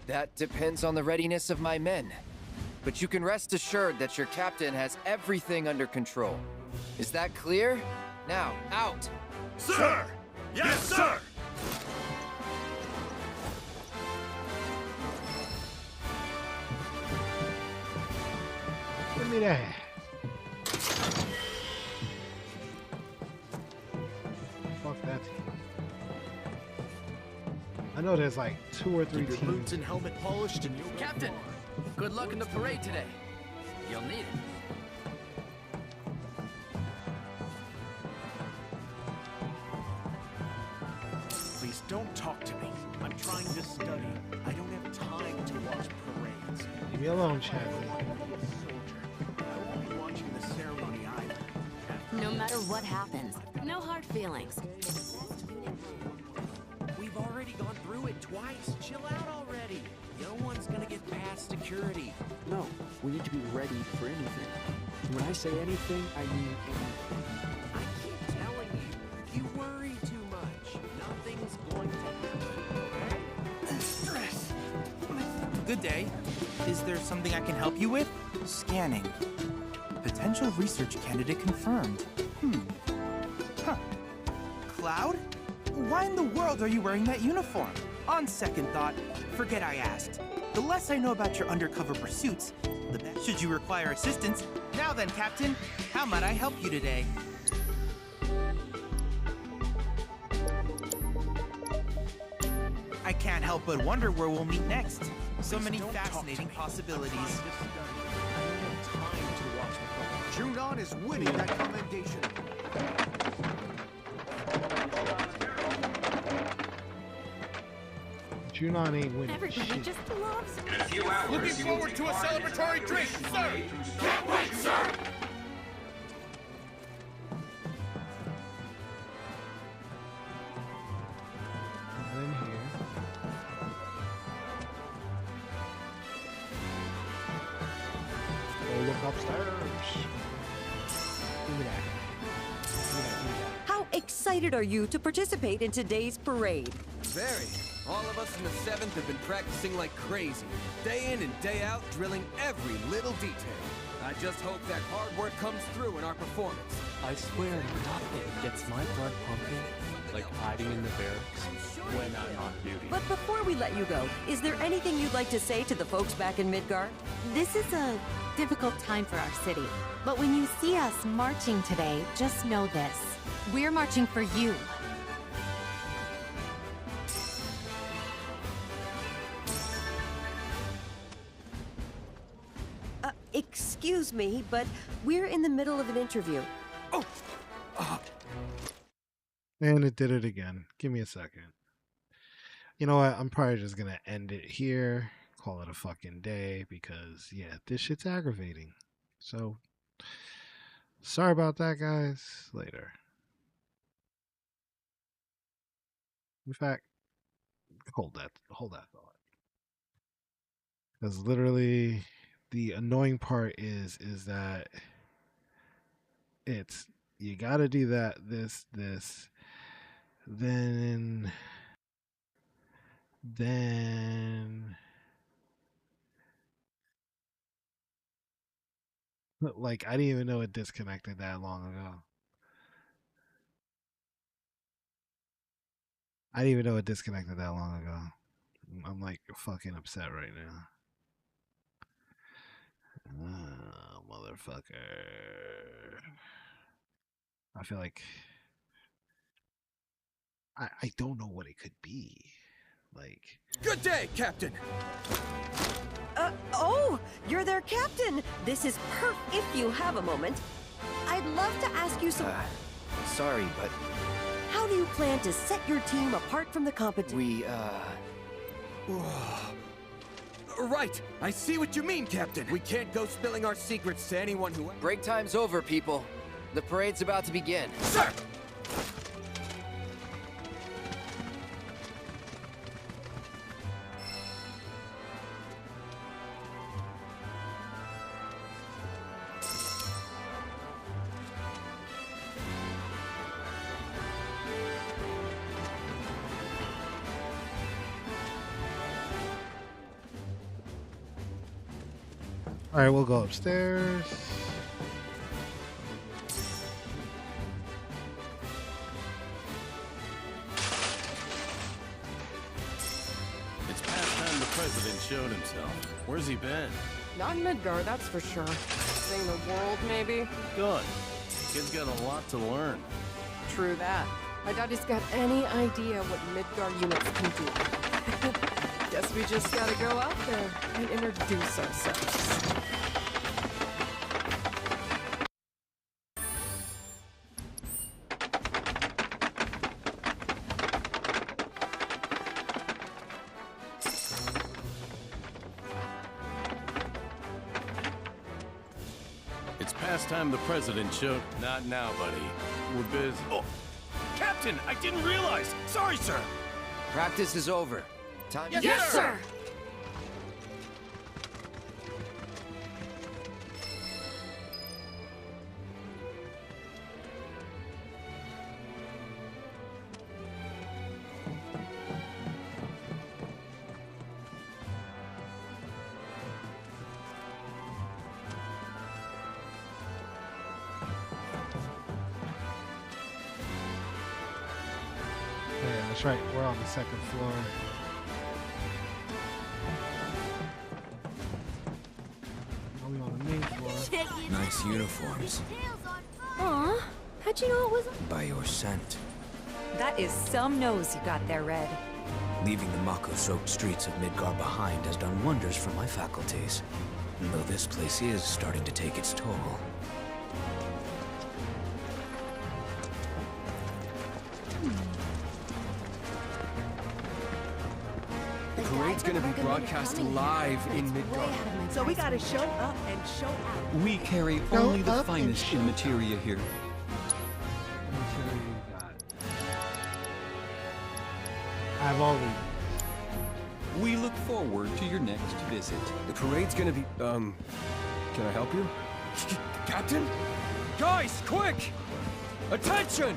That depends on the readiness of my men. But you can rest assured that your captain has everything under control. Is that clear? Now, out! Sir! Yes, sir! Give me that. Fuck that team. I know there's like 2 or 3 Keep your teams. boots and helmet polished and you'll... Captain, good luck in the parade today. You'll need it. Please don't talk to me. I'm trying to study. I don't have time to watch parades. Leave me alone, Chadley. I won't be watching the ceremony either. No matter what happens, no hard feelings. We've already gone through it twice. Chill out already. No one's gonna get past security. No, we need to be ready for anything. When I say anything, I mean anything. I keep telling you, you worry too much. Nothing's going to happen. Stress. Good day. Is there something I can help you with? Scanning. Potential research candidate confirmed. Huh. Cloud? Why in the world are you wearing that uniform? On second thought, forget I asked. The less I know about your undercover pursuits, the better. Should you require assistance? Now then, Captain, how might I help you today? I can't help but wonder where we'll meet next. So many fascinating possibilities. Junon is winning that commendation. Junon ain't winning. Everybody shit. just loves In a few hours, Looking he will forward take to a part in his celebratory drink, inauguration sir! parade through Can't Starboard wait, sir! Junon. In here. Go look upstairs. Give me that. Give me that. Give me that. How excited are you to participate in today's parade? Very. All of us in the 7th have been practicing like crazy. Day in and day out, drilling every little detail. I just hope that hard work comes through in our performance. I swear nothing gets my blood pumping like hiding in the barracks when I'm on duty. But before we let you go, is there anything you'd like to say to the folks back in Midgar? This is a difficult time for our city. But when you see us marching today, just know this. We're marching for you. Excuse me, but we're in the middle of an interview. And it did it again. Give me a second. You know what? I'm probably just going to end it here. Call it a fucking day because, yeah, this shit's aggravating. So, sorry about that, guys. Later. In fact, hold that thought. Because literally, the annoying part is that it's, you gotta do that, this, then Then, like, I didn't even know it disconnected that long ago. I didn't even know it disconnected that long ago. I'm like fucking upset right now. Motherfucker. I feel like I don't know what it could be. Like, Good day, Captain! Oh, you're their captain! This is if you have a moment. I'd love to ask you some... Sorry, but... How do you plan to set your team apart from the competition? We, Right! I see what you mean, Captain! We can't go spilling our secrets to anyone who... Break time's over, people. The parade's about to begin. Sir! all right, we'll go upstairs. It's past time the president showed himself. Where's he been? Not in Midgar, that's for sure. Seeing the world, maybe? Good. Kid's got a lot to learn. True that. I doubt he's got any idea what Midgar units can do. Guess we just gotta go out there and introduce ourselves. It's past time the president showed. Not now, buddy. We're busy. Oh, Captain, I didn't realize. Sorry, sir. Practice is over. Time. Yes, sir. Yeah, that's right. We're on the second floor. Are we on the main floor? Nice uniforms. Aw, how'd you know it was... By your scent. That is some nose you got there, Red. Leaving the Mako-soaked streets of Midgar behind has done wonders for my faculties. Though this place is starting to take its toll. The parade's gonna be broadcast live in Midgar. So we gotta show up and show out. We carry only the finest in materia here. I have all these. We look forward to your next visit. The parade's gonna be, can I help you? Captain? Guys, quick! Attention!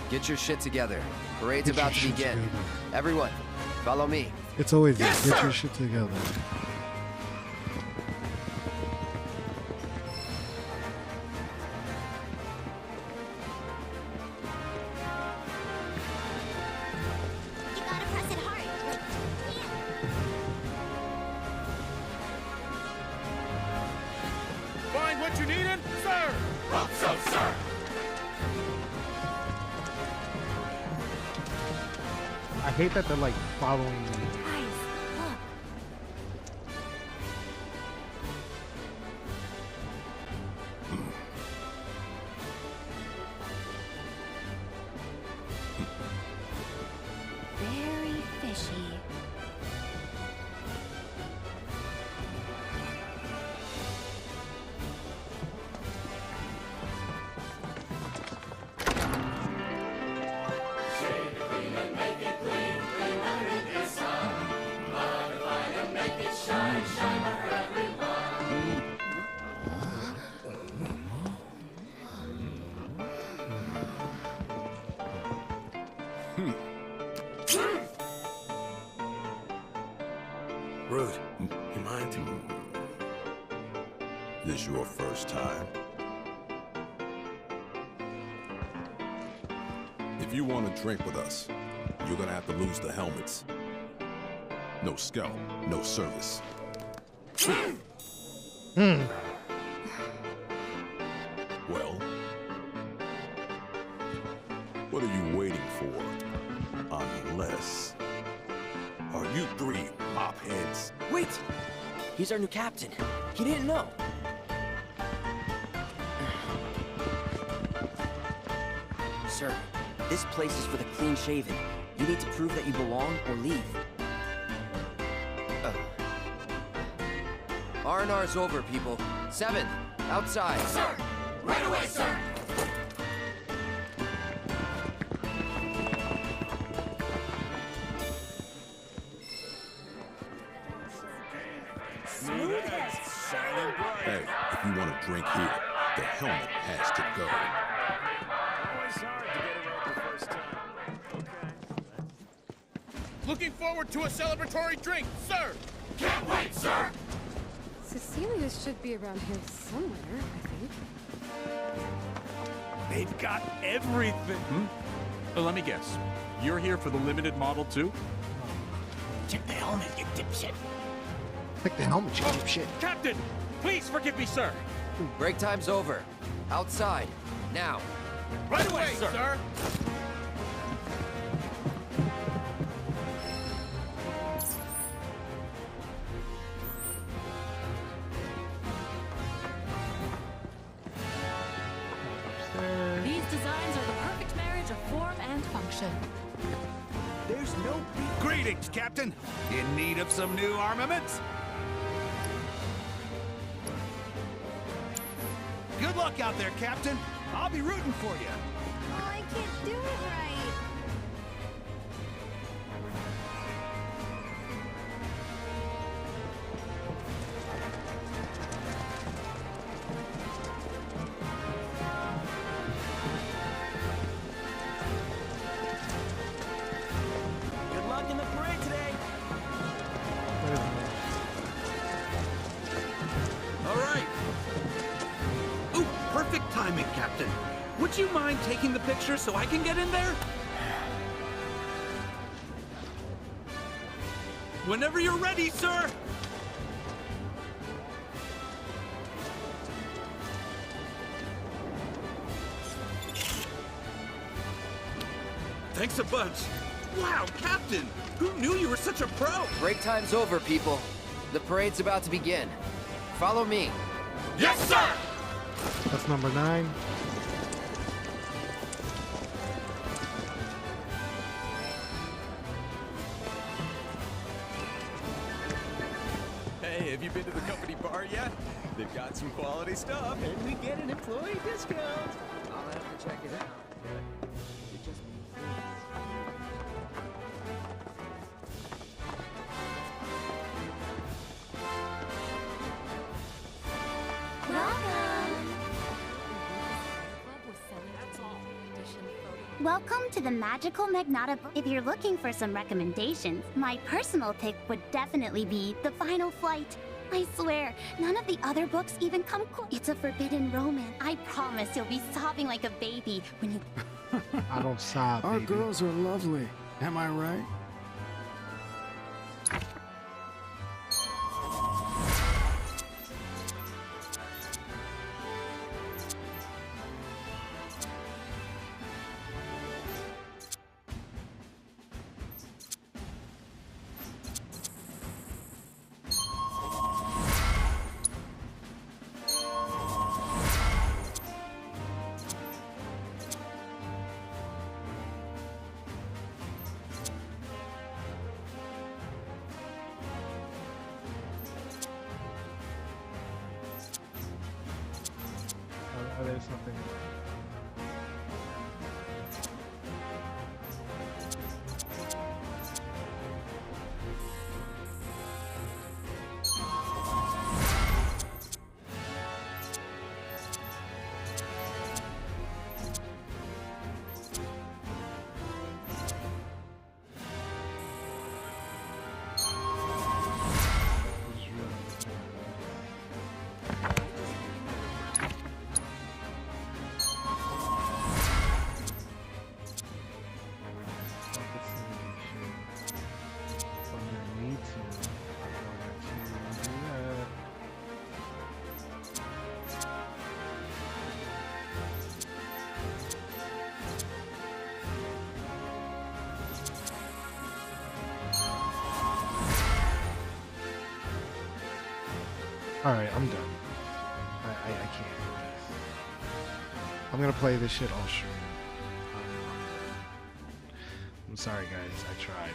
Get your shit together. Parade's about to begin. Everyone, follow me. It's always Yes, get sir. your shit together. You gotta press it hard. Find what you needed, sir. Hope so, sir. I hate that they're like following me. Very fishy. this your first time? If you want to drink with us, you're gonna have to lose the helmets. No scalp, no service. Well, what are you waiting for? Unless... Are you three mopheads? Wait! He's our new captain. He didn't know. Sir, this place is for the clean-shaven. You need to prove that you belong or leave. R&R's over, people. 7th, outside. Sir! Right away, sir! Hey, if you want to drink here, the helmet has to go. Always hard to get it right the first time. Okay. Looking forward to a celebratory drink, sir! Can't wait, sir! Cecilia should be around here somewhere, I think. They've got everything. Let me guess. You're here for the limited model too? Check the helmet, you dipshit. Take the helmet, you dipshit. Captain, please forgive me, sir. Break time's over. Outside. Now. Right away, sir. These designs are the perfect marriage of form and function. There's no... Greetings, Captain. In need of some new armaments? Good luck out there, Captain. I'll be rooting for you. Oh, I can't do it right. Good luck in the parade today. All right. Ooh, perfect timing, Captain. Would you mind taking the picture so I can get in there? Whenever you're ready, sir. Thanks a bunch. Wow, Captain! Who knew you were such a pro? Break time's over, people. The parade's about to begin. Follow me. Yes, sir! That's number 9. Hey, have you been to the company bar yet? They've got some quality stuff. And we get an employee discount. I'll have to check it out. It just Welcome to the Magical Magnata book. If you're looking for some recommendations, my personal pick would definitely be The Final Flight. I swear, none of the other books even come close. It's a forbidden romance. I promise you'll be sobbing like a baby when you... I don't sob, Our baby. girls are lovely. Am I right? Oh, there's something. All right, I'm done. I can't. I'm gonna play this shit all stream. I'm sorry, guys. I tried.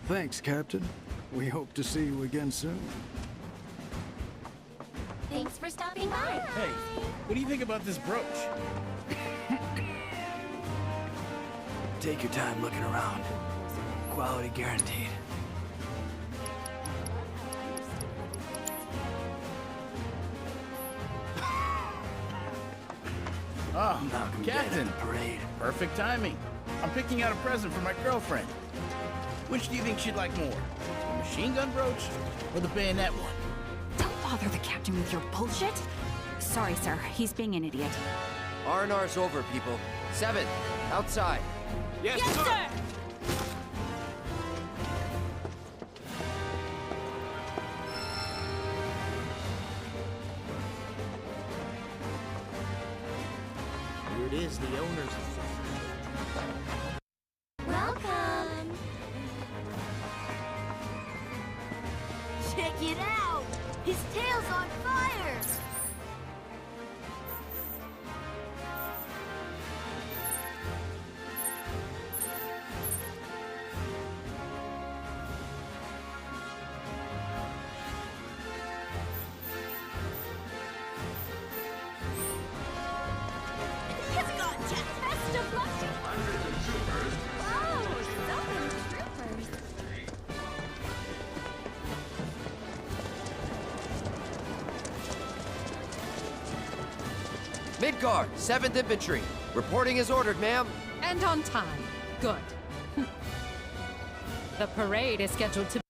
Thanks, Captain. We hope to see you again soon. Thanks for stopping by. Hey, what do you think about this brooch? Take your time looking around. Quality guaranteed. Oh, Captain. Parade. Perfect timing. I'm picking out a present for my girlfriend. Which do you think she'd like more? The machine gun brooch or the bayonet one? Don't bother the captain with your bullshit. Sorry, sir. He's being an idiot. R&R's over, people. 7th, outside. Yes, sir. Here it is, the owner's. Welcome. Check it out. His tail's on fire. He's got best of luck. Hundreds of troopers. Oh, so many troopers. Midgard, 7th Infantry. Reporting as ordered, ma'am. And on time. Good. The parade is scheduled to be.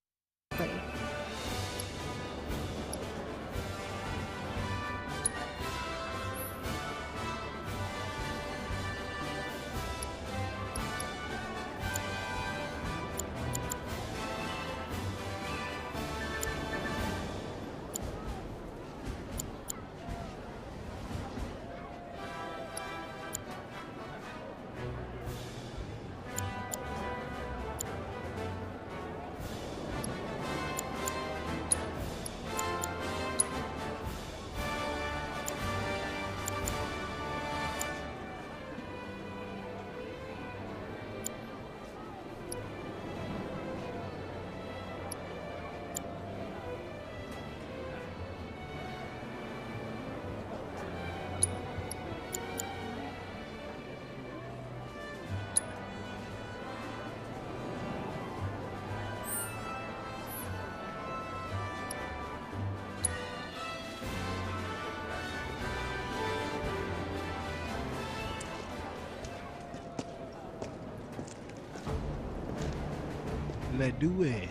Let's do it.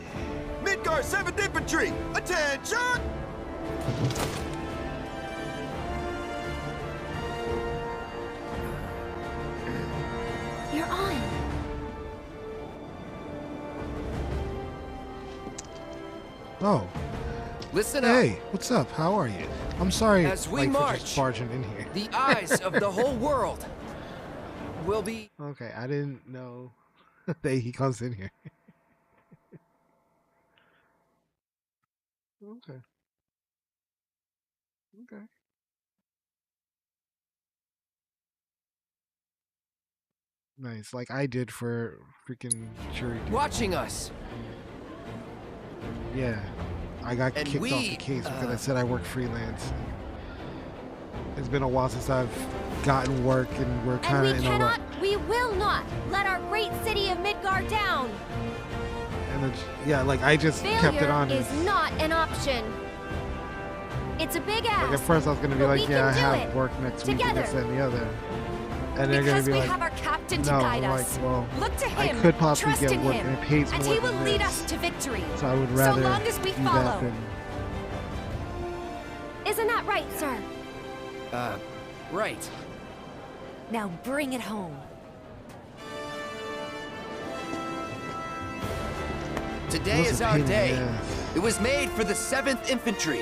Midgard 7th Infantry, attention! You're on. Oh. Listen up. Hey, what's up? How are you? I'm sorry As we for march, just barging in here. the eyes of the whole world will be... Okay, I didn't know that he comes in here. Okay. Okay. Nice, like I did for freaking jury duty. watching us. Yeah, I got And kicked off the case because I said I work freelance. It's been a while since I've gotten work, and we're And kind we of in a cannot, rut. we will not let our great city of Midgar down. And yeah, like I just kept it Failure on. is not an option. It's a big ask. Like at first I was gonna be but like, we yeah, I can do have it work next week, and together. this, that, and the other. And they're gonna Because be we like, have our captain to no, guide I'm us. like, well, Look to I him. could possibly Trust get in work, him, and it pays and more he will than lead this. us to victory. So I would rather so long as we do follow. that than Isn't that right, sir? Right. Now bring it home. Today What's is the our pain in the day. ass? It was made for the 7th Infantry.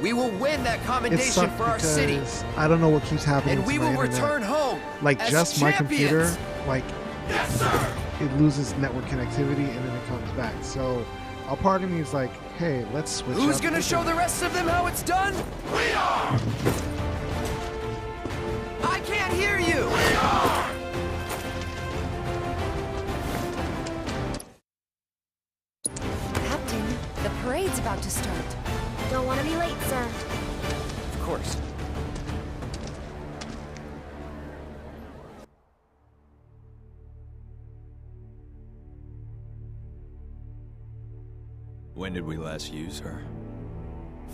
We will win that It commendation sucks for our city. because I don't know what keeps happening. And we to my will internet. return home Like as just my computer, champions. like it loses network connectivity and then it comes back. So a part of me is like, hey, let's switch. Who's up gonna show the rest of them how it's done? We are! I can't hear you! We are! Captain, the parade's about to start. Don't want to be late, sir. Of course. When did we last use her?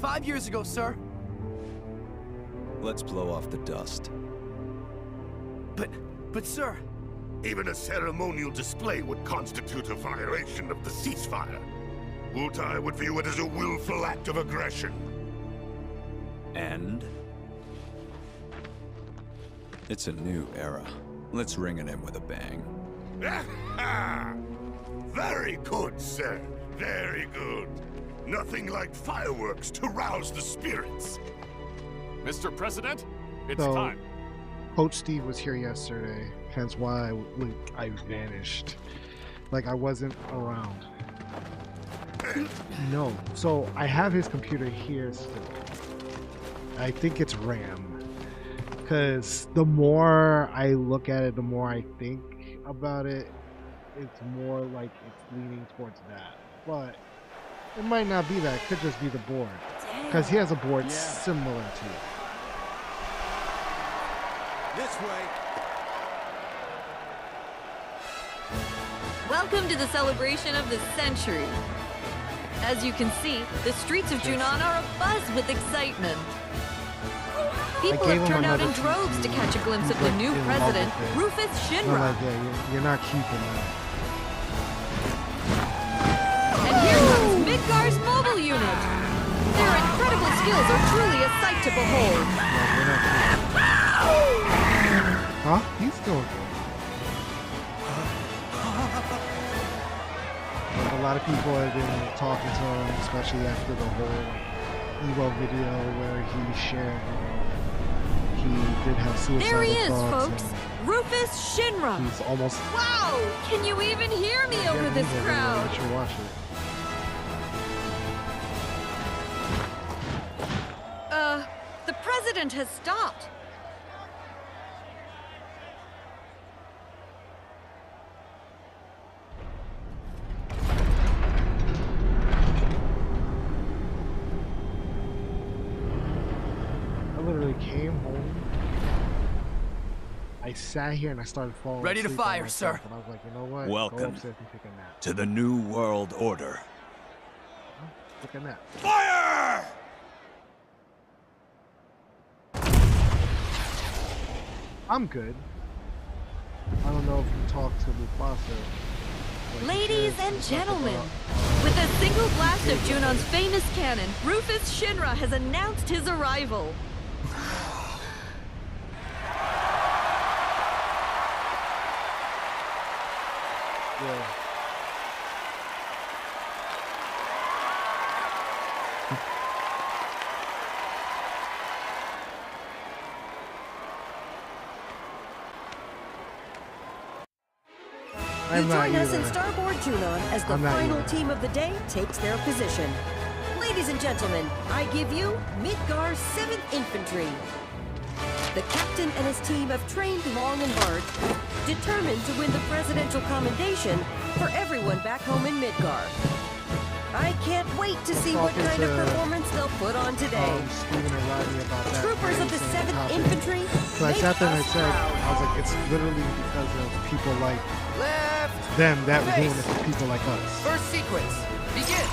5 years ago, sir. Let's blow off the dust. But sir... Even a ceremonial display would constitute a violation of the ceasefire. Wutai would view it as a willful act of aggression. And? It's a new era. Let's ring it in with a bang. Very good, sir. Very good. Nothing like fireworks to rouse the spirits. Mr. President, it's So, time. Coach Steve was here yesterday, hence why I vanished. Like I wasn't around. No, so I have his computer here still. I think it's RAM. Because the more I look at it, the more I think about it, it's more like it's leaning towards that. But it might not be that. It could just be the board. Because he has a board similar to it. This way. Welcome to the celebration of the century. As you can see, the streets of Junon are abuzz with excitement. People have turned out in droves to catch a glimpse of the new president, Rufus I'm Shinra. like, yeah, you're not keeping that. And here comes Midgar's mobile unit. Their incredible skills are truly a sight to behold. Huh? He's still good. Like, a lot of people have been talking to him, especially after the whole Evo video where he shared he did have suicidal There he is, thoughts. folks. Rufus Shinra. He's almost. Wow! Can you even hear me over this crowd? I should watch it. The president has stopped. I literally came home. I sat here and I started falling Ready to asleep by fire, myself, sir. And I was like, you know what? Go Welcome upstairs and take a nap. to the New World Order. Take a nap. Fire! I'm good. I don't know if you talked to Mufasa. but he Ladies said and something gentlemen, about- with a single blast of Junon's famous cannon, Rufus Shinra has announced his arrival. Yeah. I'm not join us in either. Starboard Junon as the I'm not final either. team of the day takes their position. Ladies and gentlemen, I give you Midgar's 7th Infantry. The captain and his team have trained long and hard, determined to win the presidential commendation for everyone back home in Midgar. I can't wait to see what Talking kind of to, performance they'll put on today. Steven and Rodney about that. Troopers of the 7th Infantry, So I sat there and I make us said, proud. I was like, it's literally because of people like Left. them that we're doing Face. it for people like us. First sequence. Begin.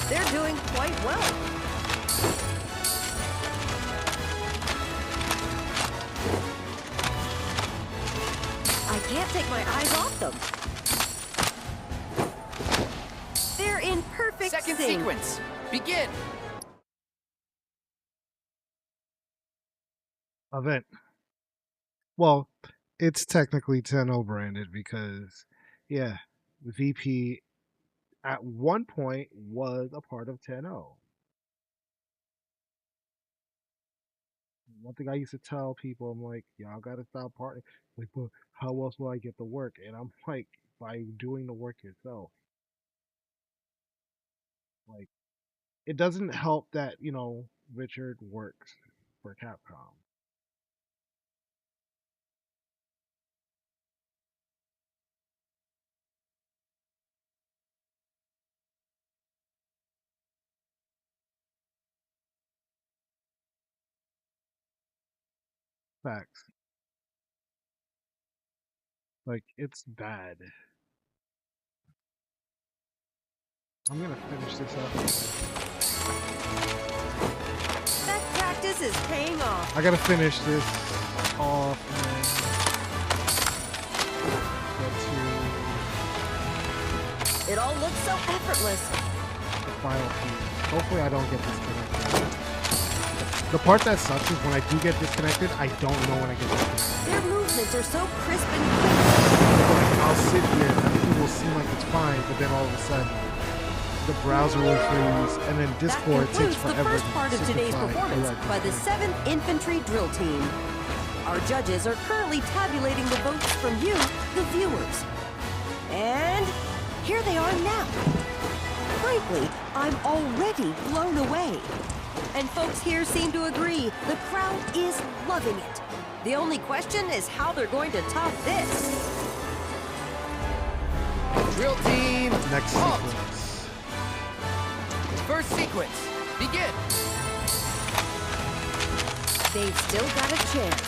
They're doing quite well. I can't take my eyes off them. They're in perfect Second sync. sequence. Begin. Event. Well, it's technically 10-0 branded because, yeah, the VP at one point was a part of 10-0. One thing I used to tell people, I'm like, y'all gotta stop partying. Like, but how else will I get the work? And I'm like, by doing the work yourself. Like, it doesn't help that, Richard works for Capcom. Facts. Like, it's bad. I'm gonna finish this up. That practice is paying off. I gotta finish this off and get It all looks so effortless. to the final piece. Hopefully I don't get disconnected. The part that sucks is when I do get disconnected, I don't know when I get disconnected. Their movements are so crisp and quick. Like, I'll sit here and everything will seem like it's fine, but then all of a sudden, the browser will freeze, and then Discord That takes concludes the forever first part of to today's reply. performance by the 7th Infantry Drill Team. Our judges are currently tabulating the votes from you, the viewers. And here they are now. Frankly, I'm already blown away. And folks here seem to agree. The crowd is loving it. The only question is how they're going to top this. Drill team. Next halt. sequence. First sequence. Begin. They've still got a chance.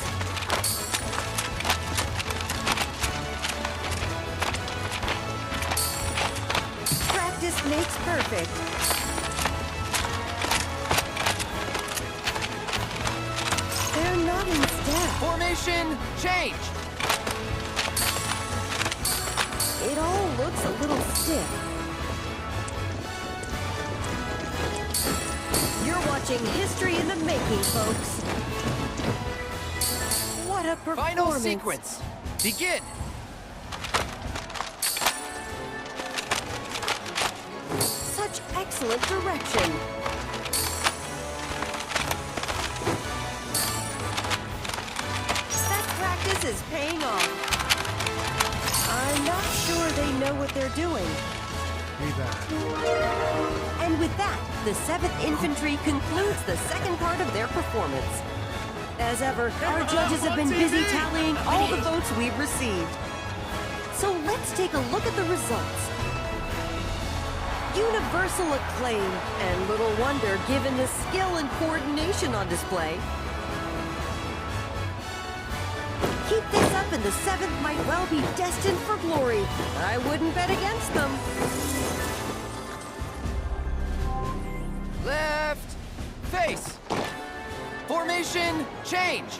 Practice makes perfect. They're not in step. Formation change. It all looks a little stiff. You're watching history in the making, folks. What a performance. Final sequence. Begin. Such excellent direction. That practice is paying off. I'm not sure they know what they're doing. And with that, the 7th Infantry concludes the second part of their performance. As ever, our judges have been busy tallying all the votes we've received. So let's take a look at the results. Universal acclaim, and little wonder given the skill and coordination on display. Keep this up and the 7th might well be destined for glory. I wouldn't bet against them. Left. Face. Formation change.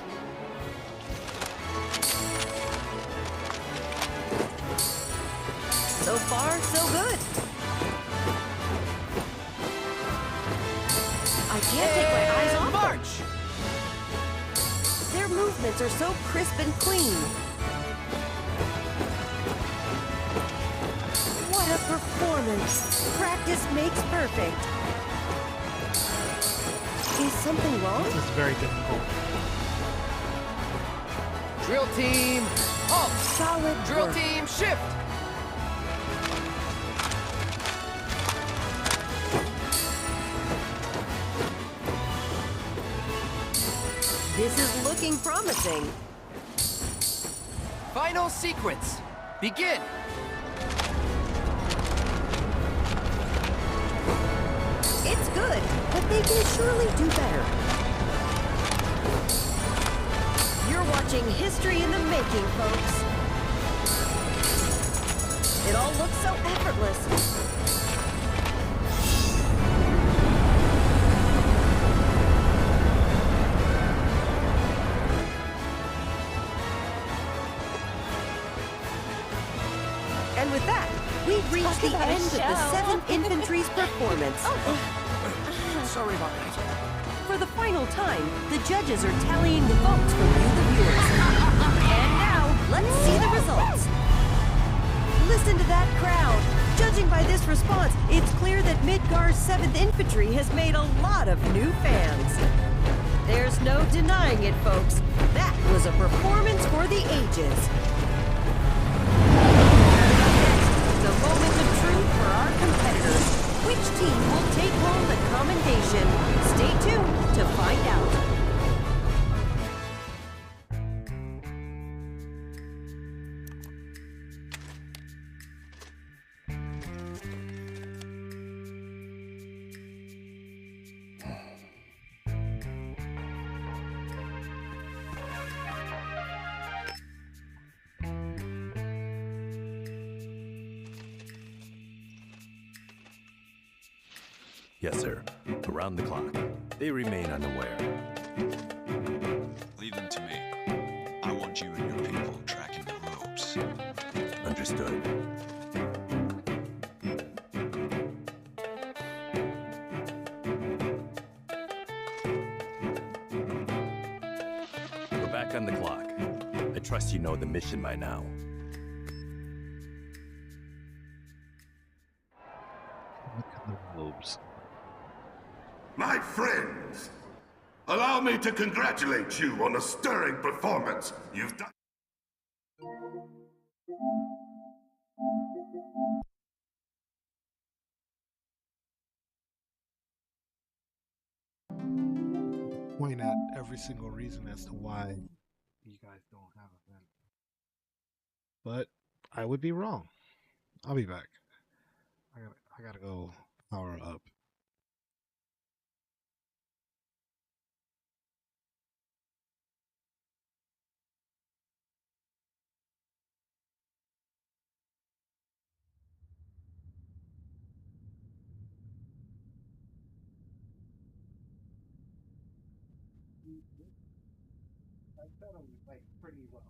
So far, so good. I can't take my eyes off march. Their movements are so crisp and clean. What a performance. Practice makes perfect. Is something wrong? This is very difficult. Drill team, halt! Solid Drill work. team, shift! This is looking promising. Final sequence, begin! It's good, but they can surely do better. You're watching history in the making, folks. It all looks so effortless. And with that, we've reached the about a end of the show. 7th Infantry's performance. Sorry about that. For the final time, the judges are tallying the votes from you, the viewers. And now, let's see the results. Listen to that crowd. Judging by this response, it's clear that Midgar's 7th Infantry has made a lot of new fans. There's no denying it, folks. That was a performance for the ages. The moment of truth for our competitors. Which team will take home the commendation? Stay tuned to find out. Yes, sir. Around the clock. They remain unaware. Leave them to me. I want you and your people tracking the ropes. Understood. We're back on the clock. I trust you know the mission by now. Look at the robes. My friends, allow me to congratulate you on a stirring performance. You've done. Point out every single reason as to why you guys don't have a vent. But I would be wrong. I'll be back. I gotta go power up. I said him like pretty well.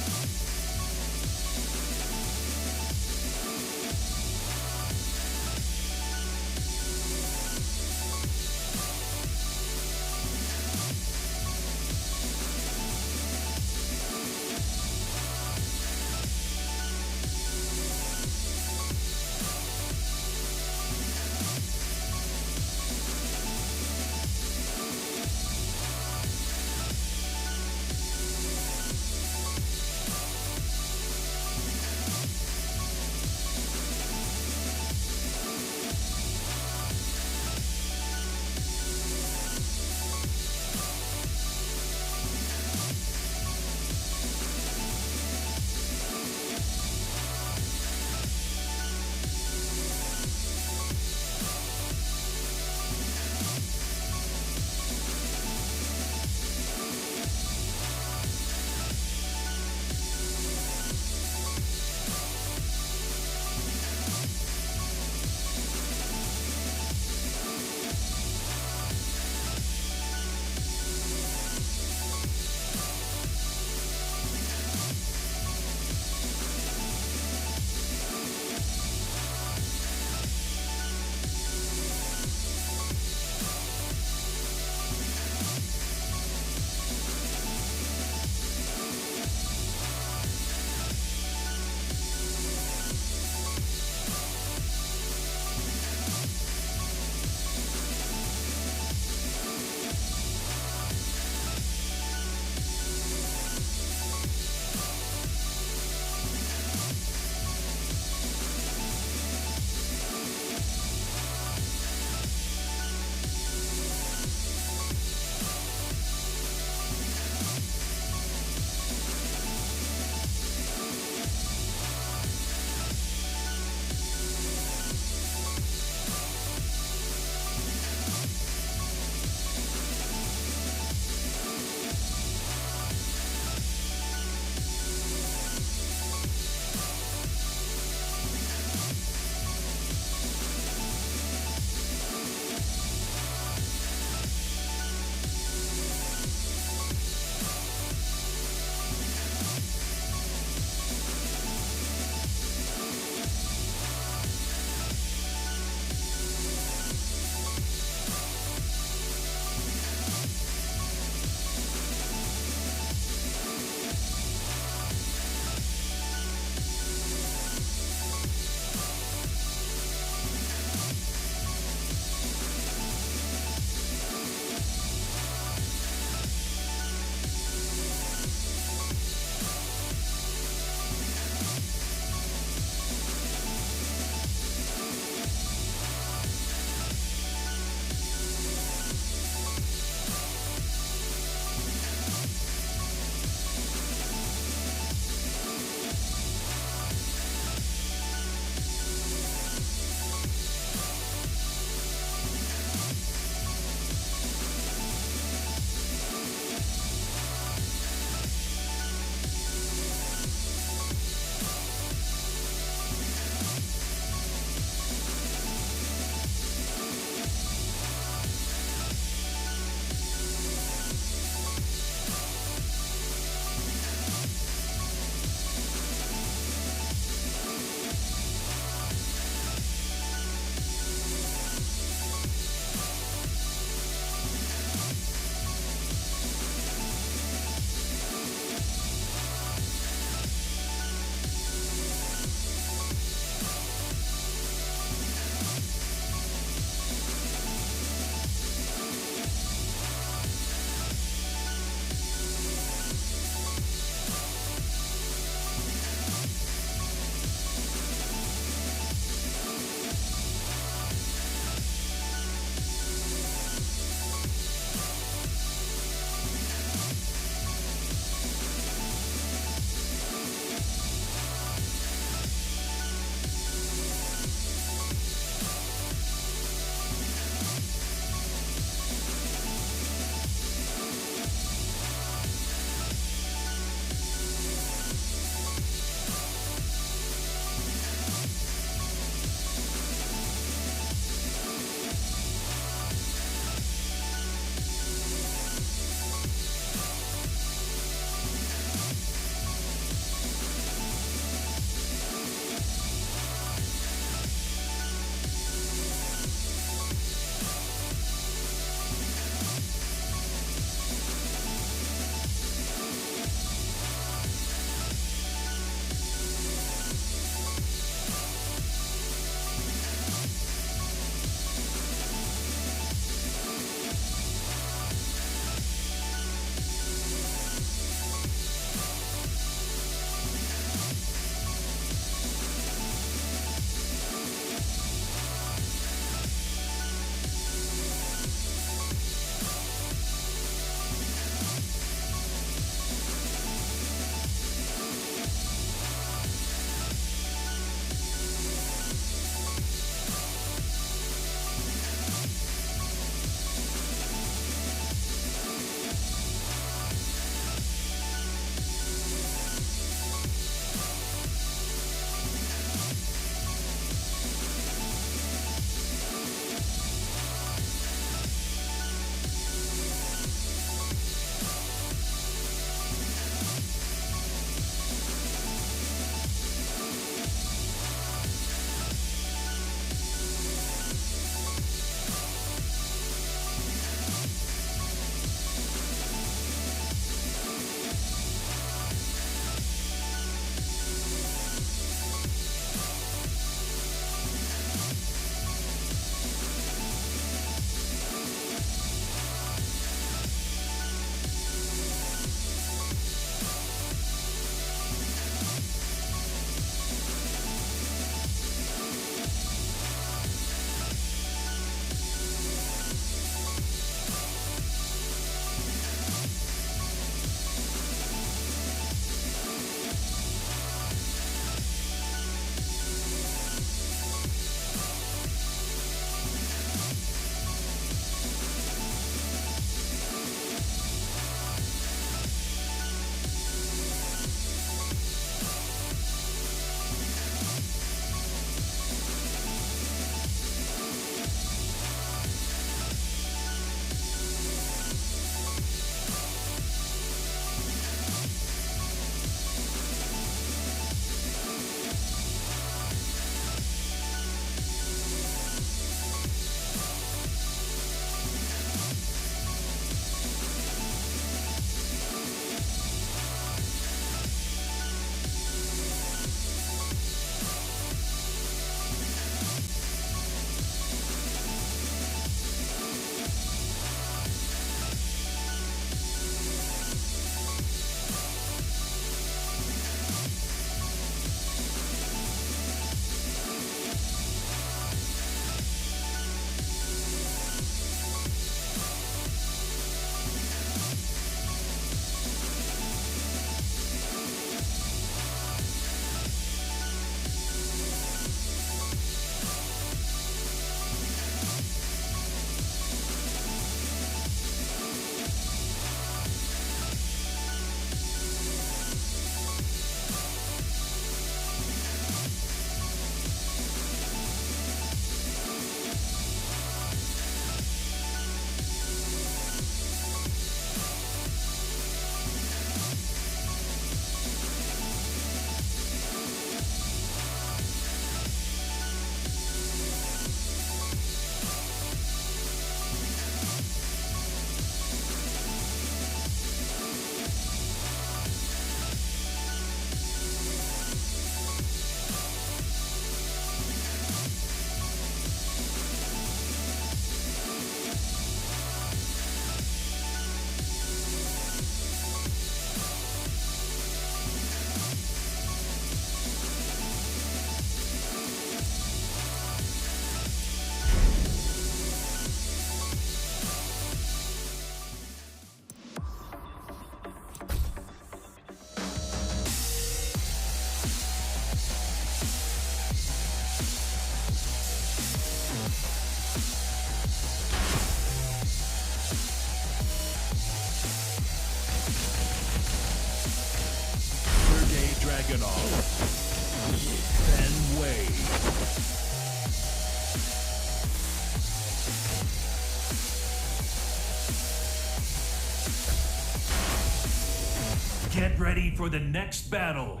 ready for the next battle.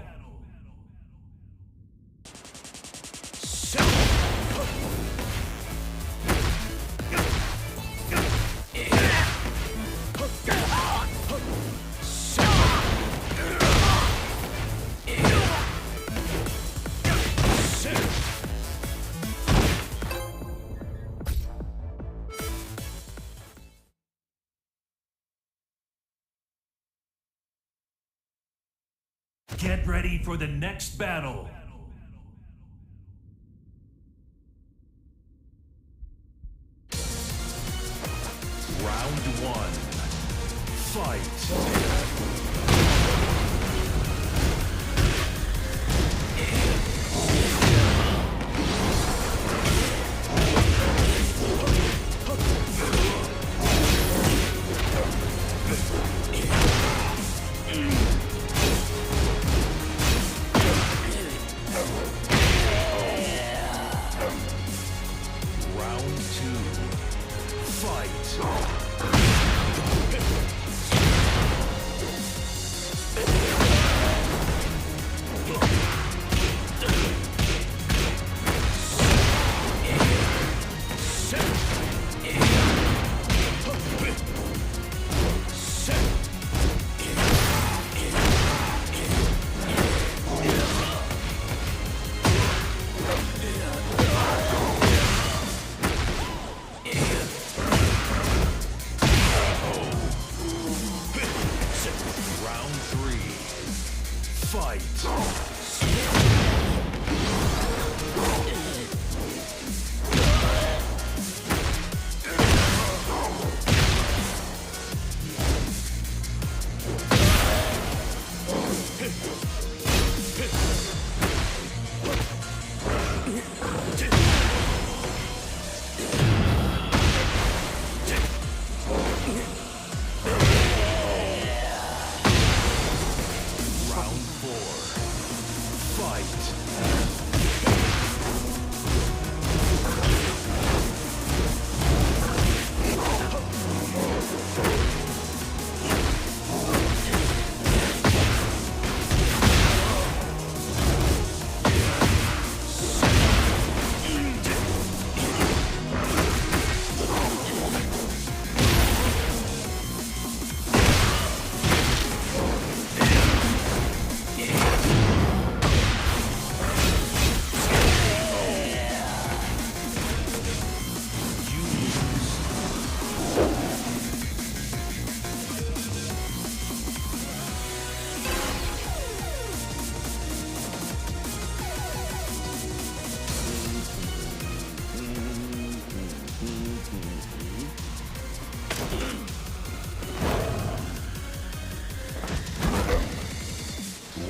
Get ready for the next battle. Round one. Fight. Round two. Fight. Round three. Fight. Round four. Fight.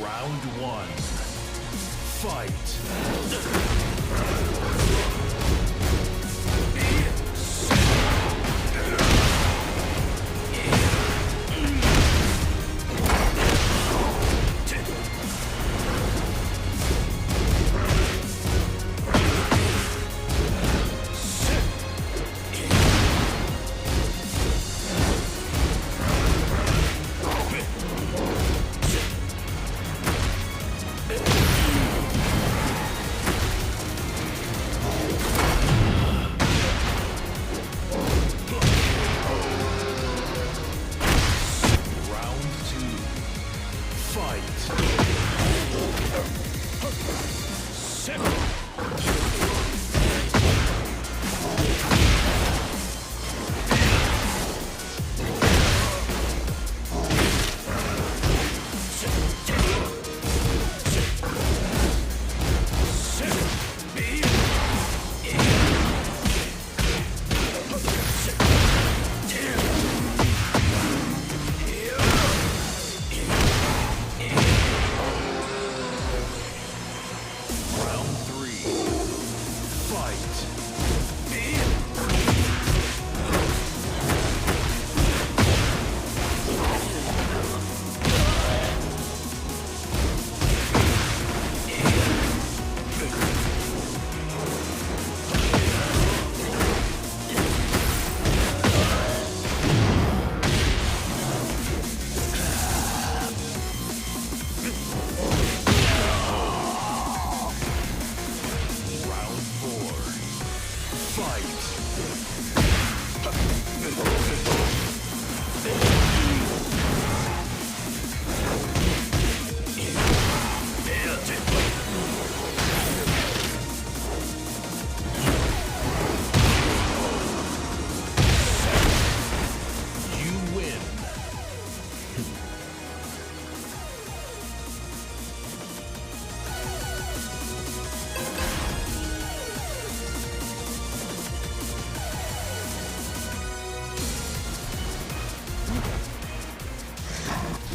Round one. Fight. Round two. Round three. Fight.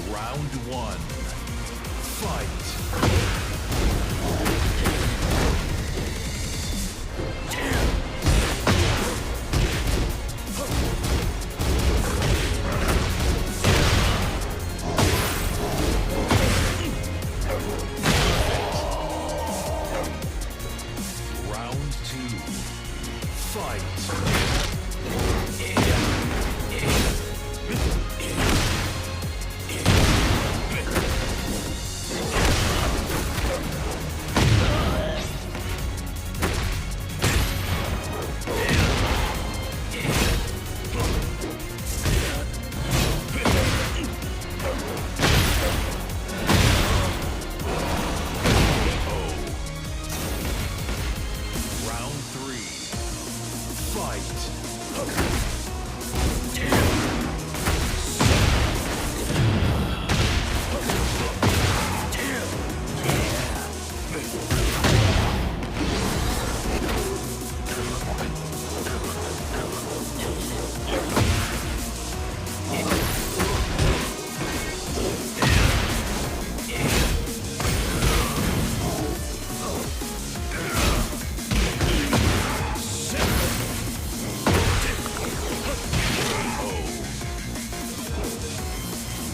Round one. Fight. Round two. Fight. Round three. Fight.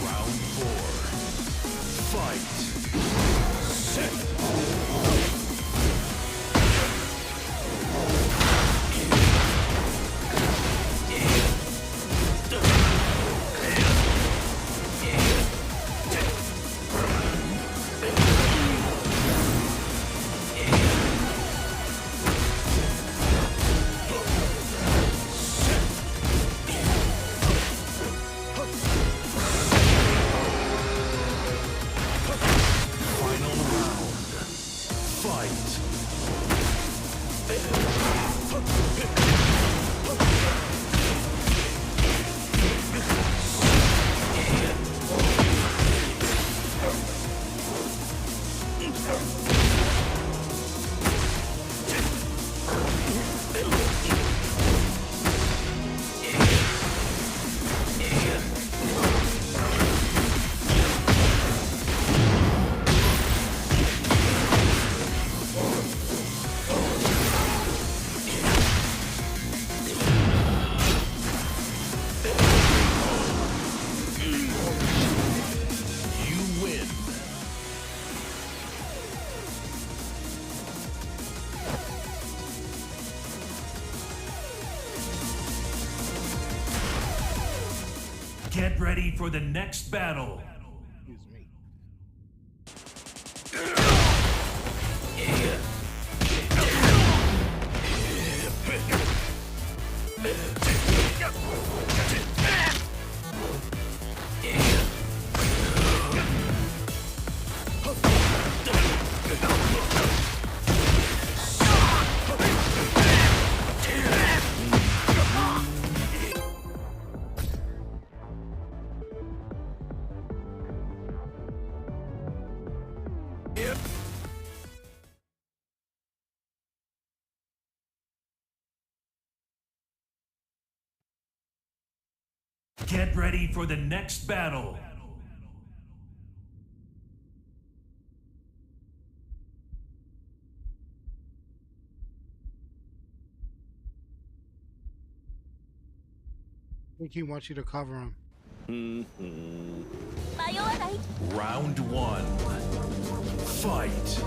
Round four. Final round. Fight. You win. Get ready for the next battle. Get ready for the next battle. I think he wants you to cover him. Round one. Fight.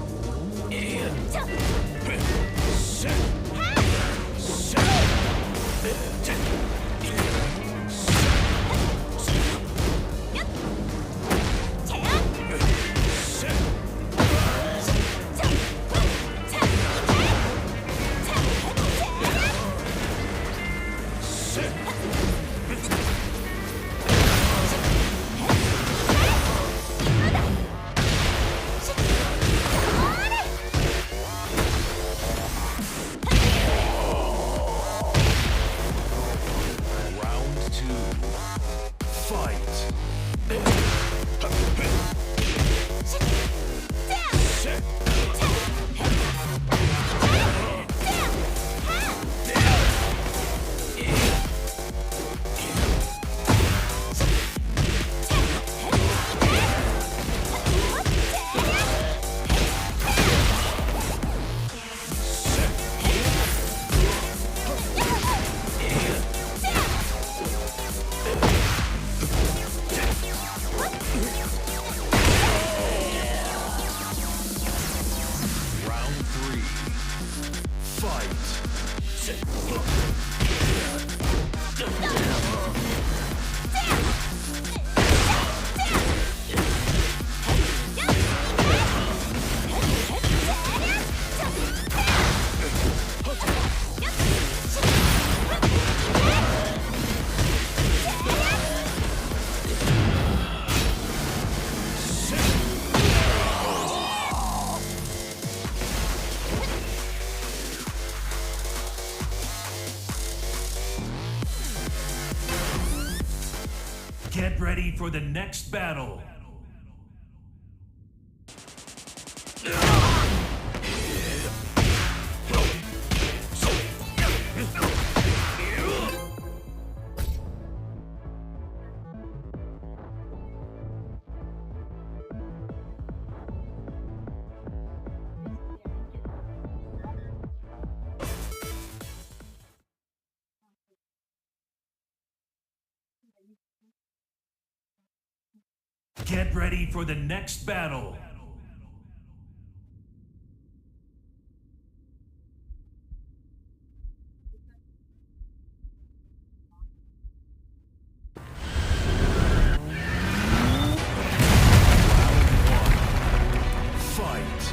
Get ready for the next battle. Get ready for the next battle. Fight!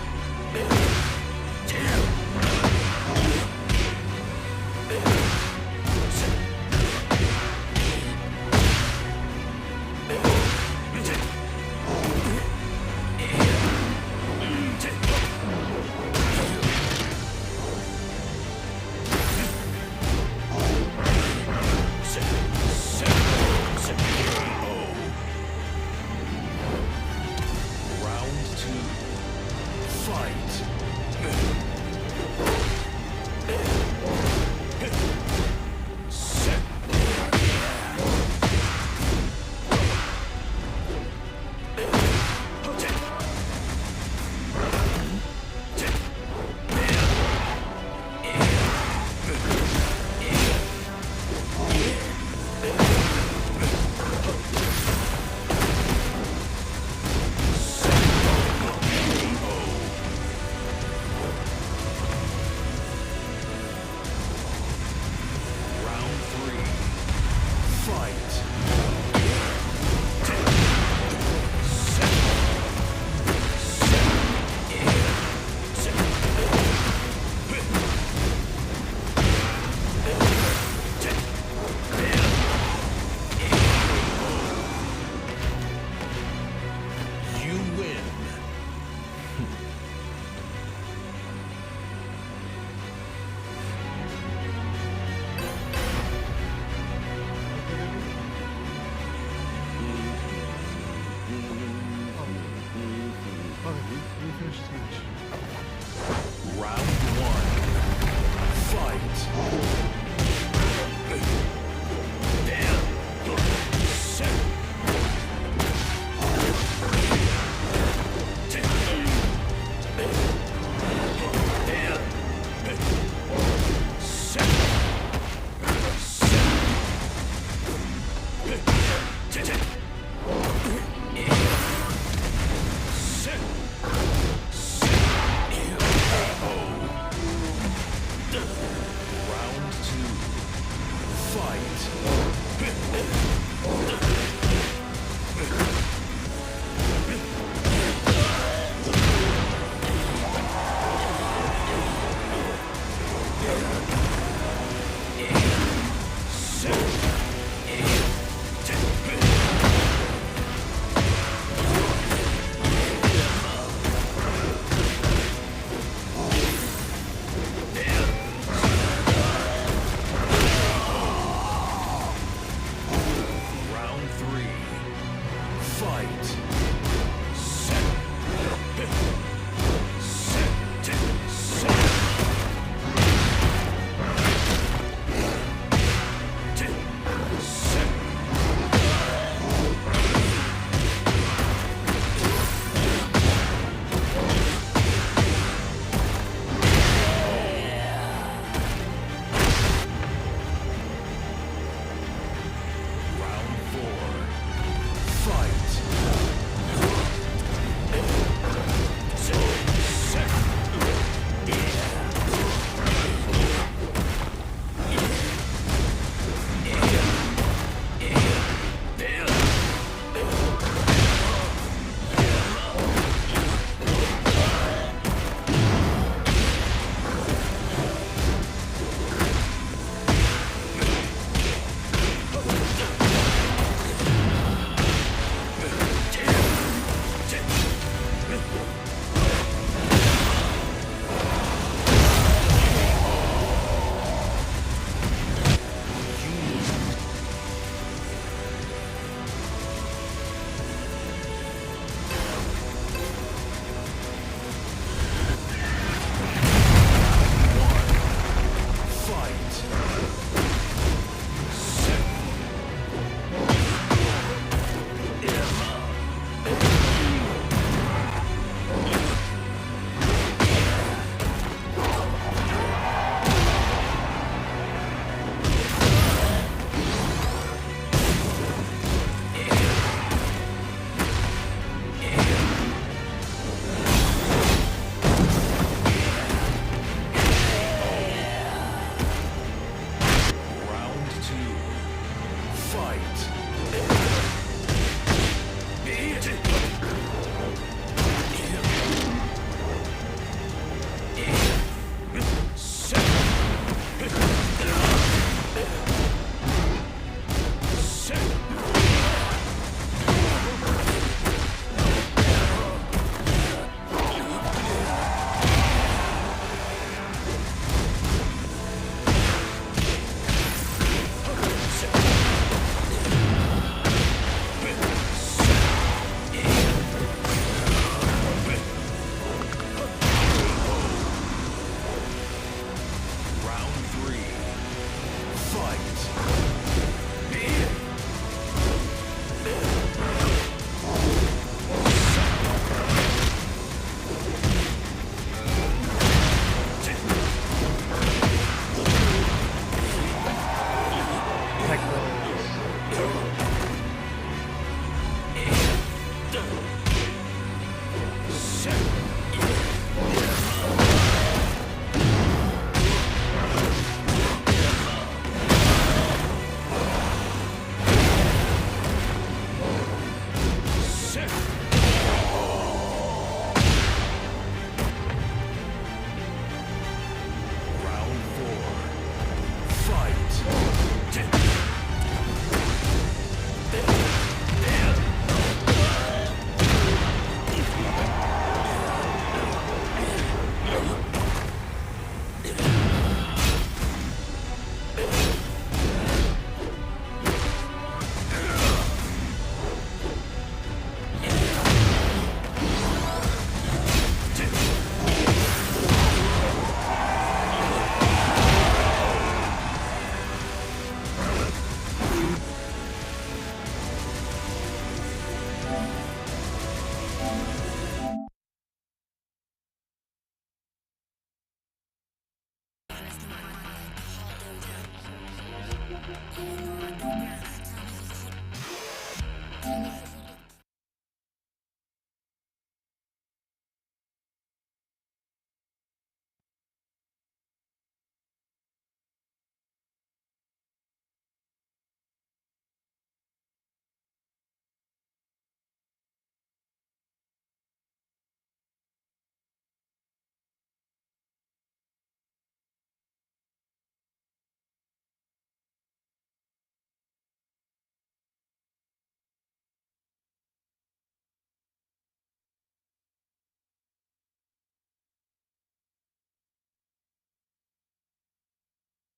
Yeah.